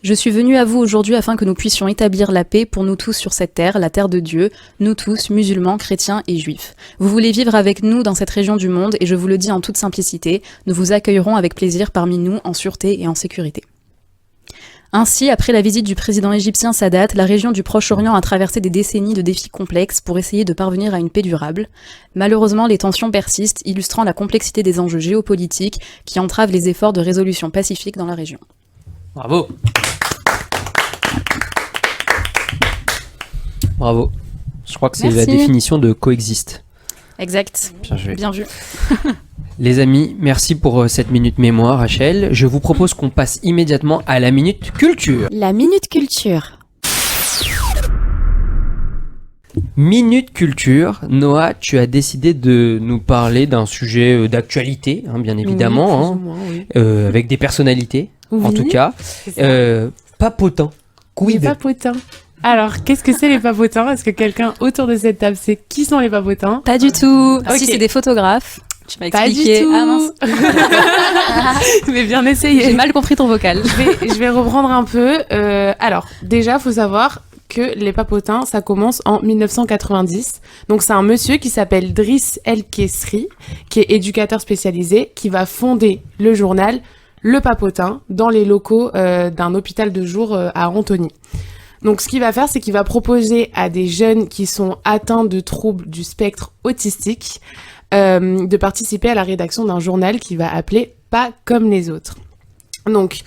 Speaker 4: Je suis venu à vous aujourd'hui afin que nous puissions établir la paix pour nous tous sur cette terre, la terre de Dieu, nous tous, musulmans, chrétiens et juifs. Vous voulez vivre avec nous dans cette région du monde et je vous le dis en toute simplicité, nous vous accueillerons avec plaisir parmi nous en sûreté et en sécurité. Ainsi, après la visite du président égyptien Sadat, la région du Proche-Orient a traversé des décennies de défis complexes pour essayer de parvenir à une paix durable. Malheureusement, les tensions persistent, illustrant la complexité des enjeux géopolitiques qui entravent les efforts de résolution pacifique dans la région.
Speaker 1: Bravo. Bravo. Je crois que c'est la définition de coexiste.
Speaker 4: Exact. Bien vu.
Speaker 1: Les amis, merci pour cette minute mémoire, Rachel. Je vous propose qu'on passe immédiatement à la minute culture.
Speaker 10: La minute culture.
Speaker 1: Minute culture. Noah, tu as décidé de nous parler d'un sujet d'actualité, bien évidemment,
Speaker 5: oui, plus ou moins, oui.
Speaker 1: Avec des personnalités,
Speaker 5: oui,
Speaker 1: en tout cas. Papotin.
Speaker 5: Les papotins. Alors, qu'est-ce que c'est les papotins? Est-ce que quelqu'un autour de cette table sait qui sont les papotins?
Speaker 4: Pas du tout.
Speaker 5: Okay.
Speaker 4: Si, c'est des photographes. Tu m'as
Speaker 5: Pas
Speaker 4: expliqué.
Speaker 5: du tout.
Speaker 4: Ah mince.
Speaker 5: Mais bien essayé.
Speaker 4: J'ai mal compris ton vocal.
Speaker 5: Je vais reprendre un peu. Alors, déjà, faut savoir que les papotins, ça commence en 1990. Donc, c'est un monsieur qui s'appelle Driss El-Kesri, qui est éducateur spécialisé, qui va fonder le journal Le Papotin dans les locaux d'un hôpital de jour à Antony. Donc, ce qu'il va faire, c'est qu'il va proposer à des jeunes qui sont atteints de troubles du spectre autistique de participer à la rédaction d'un journal qu'il va appeler Pas comme les autres. Donc,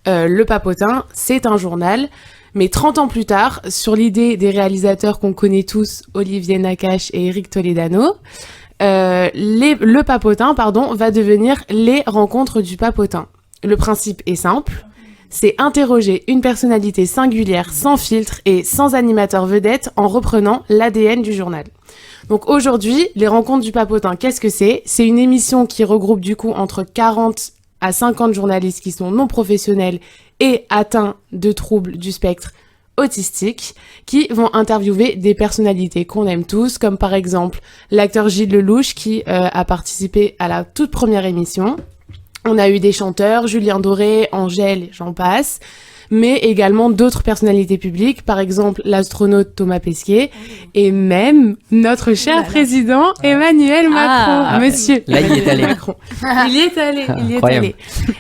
Speaker 5: Le Papotin, c'est un journal, mais 30 ans plus tard, sur l'idée des réalisateurs qu'on connaît tous, Olivier Nakache et Eric Toledano, le papotin, va devenir les rencontres du papotin. Le principe est simple. C'est interroger une personnalité singulière, sans filtre et sans animateur vedette en reprenant l'ADN du journal. Donc aujourd'hui, les rencontres du papotin, qu'est-ce que c'est ? C'est une émission qui regroupe du coup entre 40 à 50 journalistes qui sont non professionnels et atteints de troubles du spectre autistique, qui vont interviewer des personnalités qu'on aime tous, comme par exemple l'acteur Gilles Lelouch qui a participé à la toute première émission. On a eu des chanteurs, Julien Doré, Angèle, j'en passe, mais également d'autres personnalités publiques, par exemple l'astronaute Thomas Pesquet, et même notre cher président Emmanuel Macron. Monsieur
Speaker 1: là, il est allé.
Speaker 5: Macron. Il y est allé.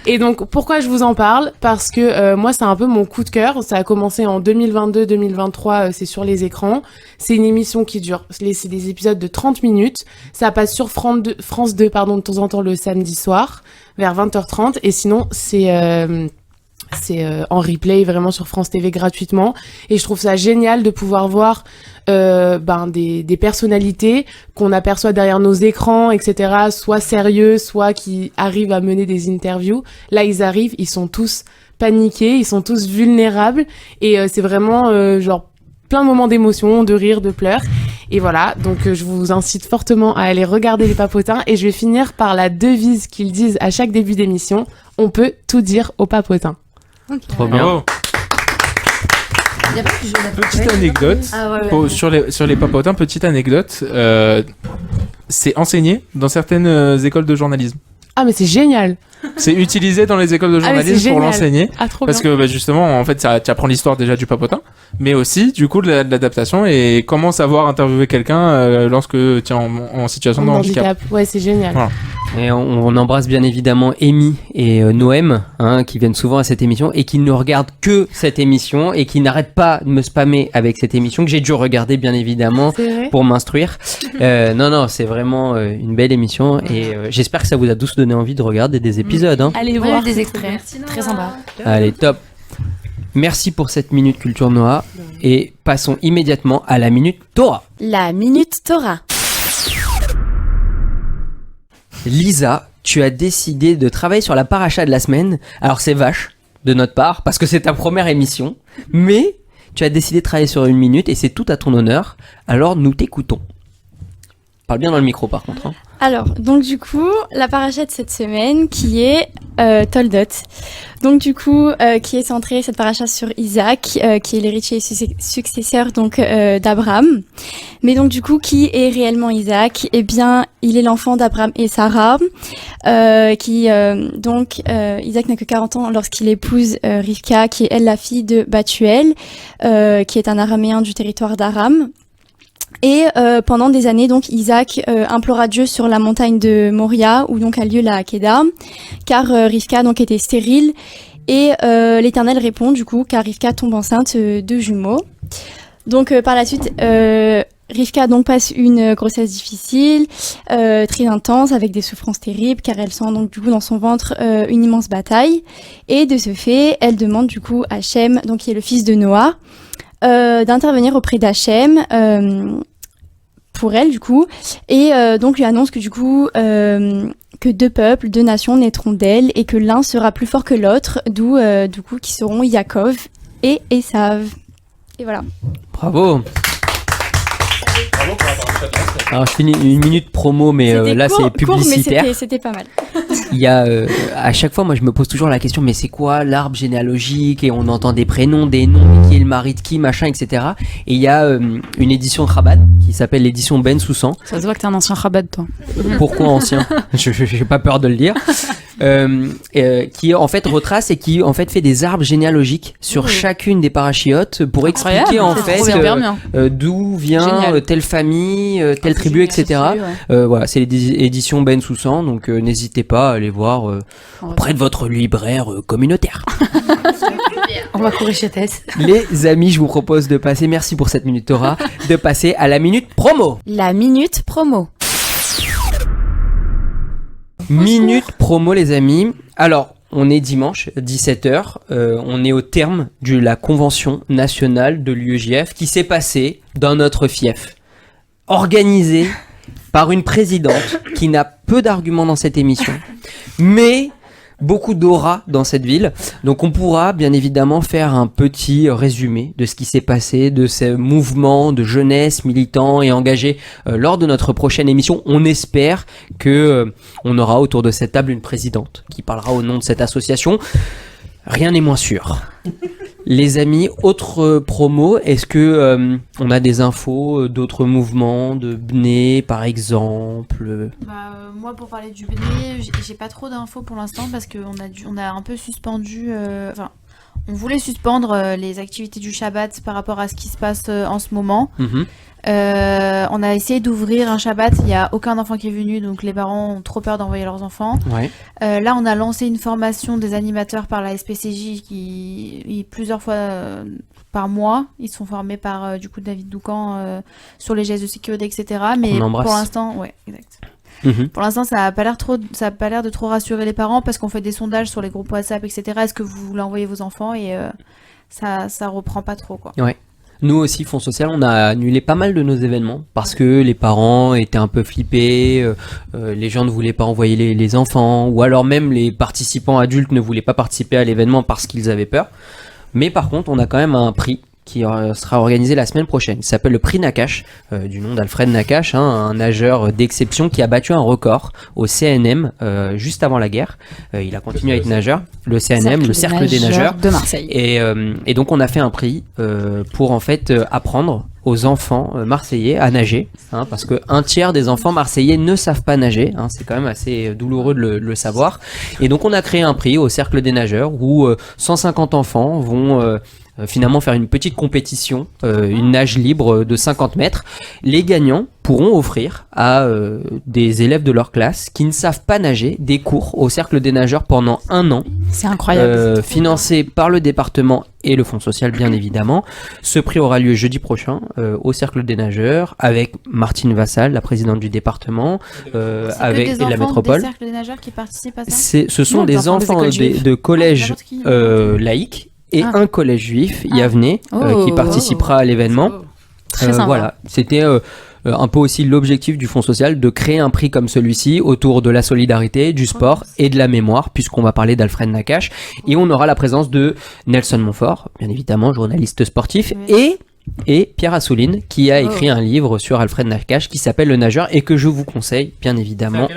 Speaker 5: Et donc, pourquoi je vous en parle ? Parce que moi, c'est un peu mon coup de cœur. Ça a commencé en 2022-2023, c'est sur les écrans. C'est une émission qui dure, c'est des épisodes de 30 minutes. Ça passe sur France 2, de temps en temps le samedi soir, vers 20h30. Et sinon, c'est en replay vraiment sur France TV gratuitement, et je trouve ça génial de pouvoir voir des personnalités qu'on aperçoit derrière nos écrans, etc., soit sérieux, soit qui arrivent à mener des interviews. Là, ils arrivent, ils sont tous paniqués, ils sont tous vulnérables, et c'est vraiment genre plein de moments d'émotion, de rire, de pleurs. Et voilà, donc je vous incite fortement à aller regarder les papotins, et je vais finir par la devise qu'ils disent à chaque début d'émission: on peut tout dire aux papotins.
Speaker 1: Okay. Trop bien.
Speaker 7: Bravo. Petite anecdote sur les papotins, petite anecdote, c'est enseigné dans certaines écoles de journalisme.
Speaker 5: Ah mais c'est génial.
Speaker 7: C'est utilisé dans les écoles de journalisme pour l'enseigner, parce que justement en fait tu apprends l'histoire déjà du papotin, mais aussi du coup de l'adaptation et comment savoir interviewer quelqu'un lorsque tu es en situation de handicap.
Speaker 5: Ouais, c'est génial.
Speaker 7: Voilà.
Speaker 1: Et on embrasse bien évidemment Amy et Noëm, qui viennent souvent à cette émission et qui ne regardent que cette émission et qui n'arrêtent pas de me spammer avec cette émission que j'ai dû regarder bien évidemment pour m'instruire. Non, c'est vraiment une belle émission, et j'espère que ça vous a tous donné envie de regarder des épisodes.
Speaker 6: Allez voir des extraits, merci, très sympa.
Speaker 1: Allez, top. Merci pour cette Minute Culture Noah, et passons immédiatement à la Minute Torah.
Speaker 10: La Minute Torah.
Speaker 1: Lisa, tu as décidé de travailler sur la paracha de la semaine. Alors c'est vache de notre part, parce que c'est ta première émission, mais tu as décidé de travailler sur une minute, et c'est tout à ton honneur. Alors nous t'écoutons. Parle bien dans le micro par contre.
Speaker 8: Alors, donc du coup, la paracha de cette semaine qui est Toldot. Donc du coup, qui est centrée, cette paracha, sur Isaac, qui est l'héritier et successeur donc d'Abraham. Mais donc du coup, qui est réellement Isaac ? Eh bien, il est l'enfant d'Abraham et Sarah, Isaac n'a que 40 ans lorsqu'il épouse Rivka, qui est elle la fille de Bathuel, qui est un araméen du territoire d'Aram. Et pendant des années, donc Isaac implora Dieu sur la montagne de Moria, où donc a lieu la Hakeda, car Rivka donc était stérile, et l'Éternel répond du coup, car Rivka tombe enceinte de jumeaux. Donc par la suite, Rivka donc passe une grossesse difficile, très intense, avec des souffrances terribles, car elle sent donc du coup dans son ventre une immense bataille, et de ce fait, elle demande du coup à Shem, donc qui est le fils de Noah, d'intervenir auprès d'Hachem pour elle du coup, et donc lui annonce que du coup que 2 peuples, 2 nations naîtront d'elle, et que l'un sera plus fort que l'autre, d'où du coup qui seront Yaakov et Esav. Et voilà.
Speaker 1: Bravo. Alors je finis une minute promo, mais là c'est publicitaire.
Speaker 8: Mais c'était pas mal.
Speaker 1: Il y a à chaque fois, moi je me pose toujours la question, mais c'est quoi l'arbre généalogique, et on entend des prénoms, des noms, mais qui est le mari de qui, machin, etc. Et il y a une édition Chabad qui s'appelle l'édition Ben Soussan.
Speaker 4: Ça se voit que t'es un ancien Chabad, toi.
Speaker 1: Pourquoi ancien? J'ai pas peur de le dire. Qui en fait retrace et qui en fait fait des arbres généalogiques sur chacune des parachiotes pour expliquer en fait d'où vient telle famille, telle tribu, etc. Voilà, c'est l'édition Ben Soussan, donc n'hésitez pas à aller voir près de votre libraire communautaire.
Speaker 6: On va courir chez Tess.
Speaker 1: Les amis, je vous propose de passer, merci pour cette minute Torah, de passer à la minute promo.
Speaker 10: La minute promo.
Speaker 1: Minute promo, les amis. Alors, on est dimanche, 17h. On est au terme de la convention nationale de l'UEJF qui s'est passée dans notre fief. Organisée par une présidente qui n'a peu d'arguments dans cette émission, mais beaucoup d'aura dans cette ville. Donc on pourra bien évidemment faire un petit résumé de ce qui s'est passé, de ces mouvements de jeunesse militants et engagés lors de notre prochaine émission. On espère que on aura autour de cette table une présidente qui parlera au nom de cette association. Rien n'est moins sûr. Les amis, autre promo, est-ce que on a des infos d'autres mouvements, de BNE par exemple?
Speaker 9: Moi, pour parler du BNE, j'ai pas trop d'infos pour l'instant parce qu'on a un peu suspendu. On voulait suspendre les activités du Shabbat par rapport à ce qui se passe en ce moment. On a essayé d'ouvrir un Shabbat, il n'y a aucun enfant qui est venu, donc les parents ont trop peur d'envoyer leurs enfants.
Speaker 1: Ouais.
Speaker 9: Là, on a lancé une formation des animateurs par la SPCJ plusieurs fois par mois. Ils sont formés par du coup David Doucan sur les gestes de sécurité, etc. Mais pour l'instant, ouais, exact. Pour l'instant, ça a pas l'air de trop rassurer les parents parce qu'on fait des sondages sur les groupes WhatsApp, etc. Est-ce que vous voulez envoyer vos enfants et ça reprend pas trop, quoi.
Speaker 1: Ouais. Nous aussi, Fonds Social, on a annulé pas mal de nos événements parce que les parents étaient un peu flippés, les gens ne voulaient pas envoyer les enfants, ou alors même les participants adultes ne voulaient pas participer à l'événement parce qu'ils avaient peur. Mais par contre, on a quand même un prix qui sera organisé la semaine prochaine. Il s'appelle le prix Nakache, du nom d'Alfred Nakache, un nageur d'exception qui a battu un record au CNM juste avant la guerre. Il a continué à être nageur, le CNM, le Cercle des nageurs
Speaker 4: de Marseille.
Speaker 1: Et donc on a fait un prix pour en fait apprendre aux enfants marseillais à nager, parce que un tiers des enfants marseillais ne savent pas nager, c'est quand même assez douloureux de le savoir. Et donc on a créé un prix au Cercle des nageurs où 150 enfants vont finalement faire une petite compétition, une nage libre de 50 mètres. Les gagnants pourront offrir à des élèves de leur classe qui ne savent pas nager des cours au Cercle des nageurs pendant 1 an.
Speaker 4: C'est incroyable.
Speaker 1: Financé par le département et le Fonds social bien évidemment. Ce prix aura lieu jeudi prochain au Cercle des nageurs avec Martine Vassal, la présidente du département, avec
Speaker 9: des
Speaker 1: la métropole.
Speaker 9: Des cercles des nageurs qui participent à ça.
Speaker 1: Ce sont des enfants de collèges laïcs et un collège juif, Yavne, qui participera à l'événement.
Speaker 4: Très sympa.
Speaker 1: Voilà, c'était un peu aussi l'objectif du Fonds social de créer un prix comme celui-ci autour de la solidarité, du sport et de la mémoire, puisqu'on va parler d'Alfred Nakache. Et on aura la présence de Nelson Montfort, bien évidemment, journaliste sportif, et Pierre Assouline, qui a écrit un livre sur Alfred Nakache qui s'appelle Le Nageur et que je vous conseille, bien évidemment.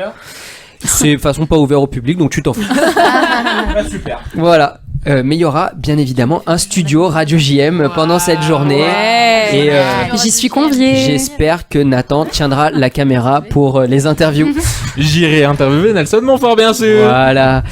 Speaker 1: C'est de façon pas ouvert au public, donc tu t'en fous.
Speaker 7: Super.
Speaker 1: Voilà. Mais il y aura bien évidemment un studio Radio JM pendant cette journée. Et
Speaker 4: j'y suis conviée.
Speaker 1: J'espère que Nathan tiendra la caméra pour les interviews.
Speaker 7: J'irai interviewer Nelson Montfort, bien sûr.
Speaker 1: Voilà.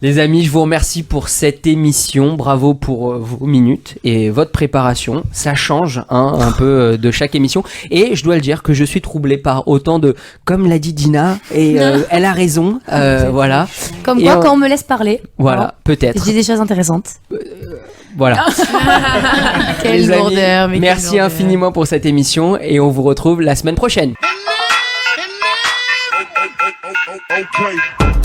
Speaker 1: Les amis, je vous remercie pour cette émission. Bravo pour vos minutes et votre préparation. Ça change un peu de chaque émission. Et je dois le dire que je suis troublé par autant de... Comme l'a dit Dina, et elle a raison. Voilà.
Speaker 6: Comme quoi, quand on me laisse parler.
Speaker 1: Voilà, peut-être.
Speaker 6: Je dis des choses intéressantes.
Speaker 1: Voilà.
Speaker 5: Quelle lourdeur.
Speaker 1: Merci infiniment pour cette émission et on vous retrouve la semaine prochaine.
Speaker 11: Okay.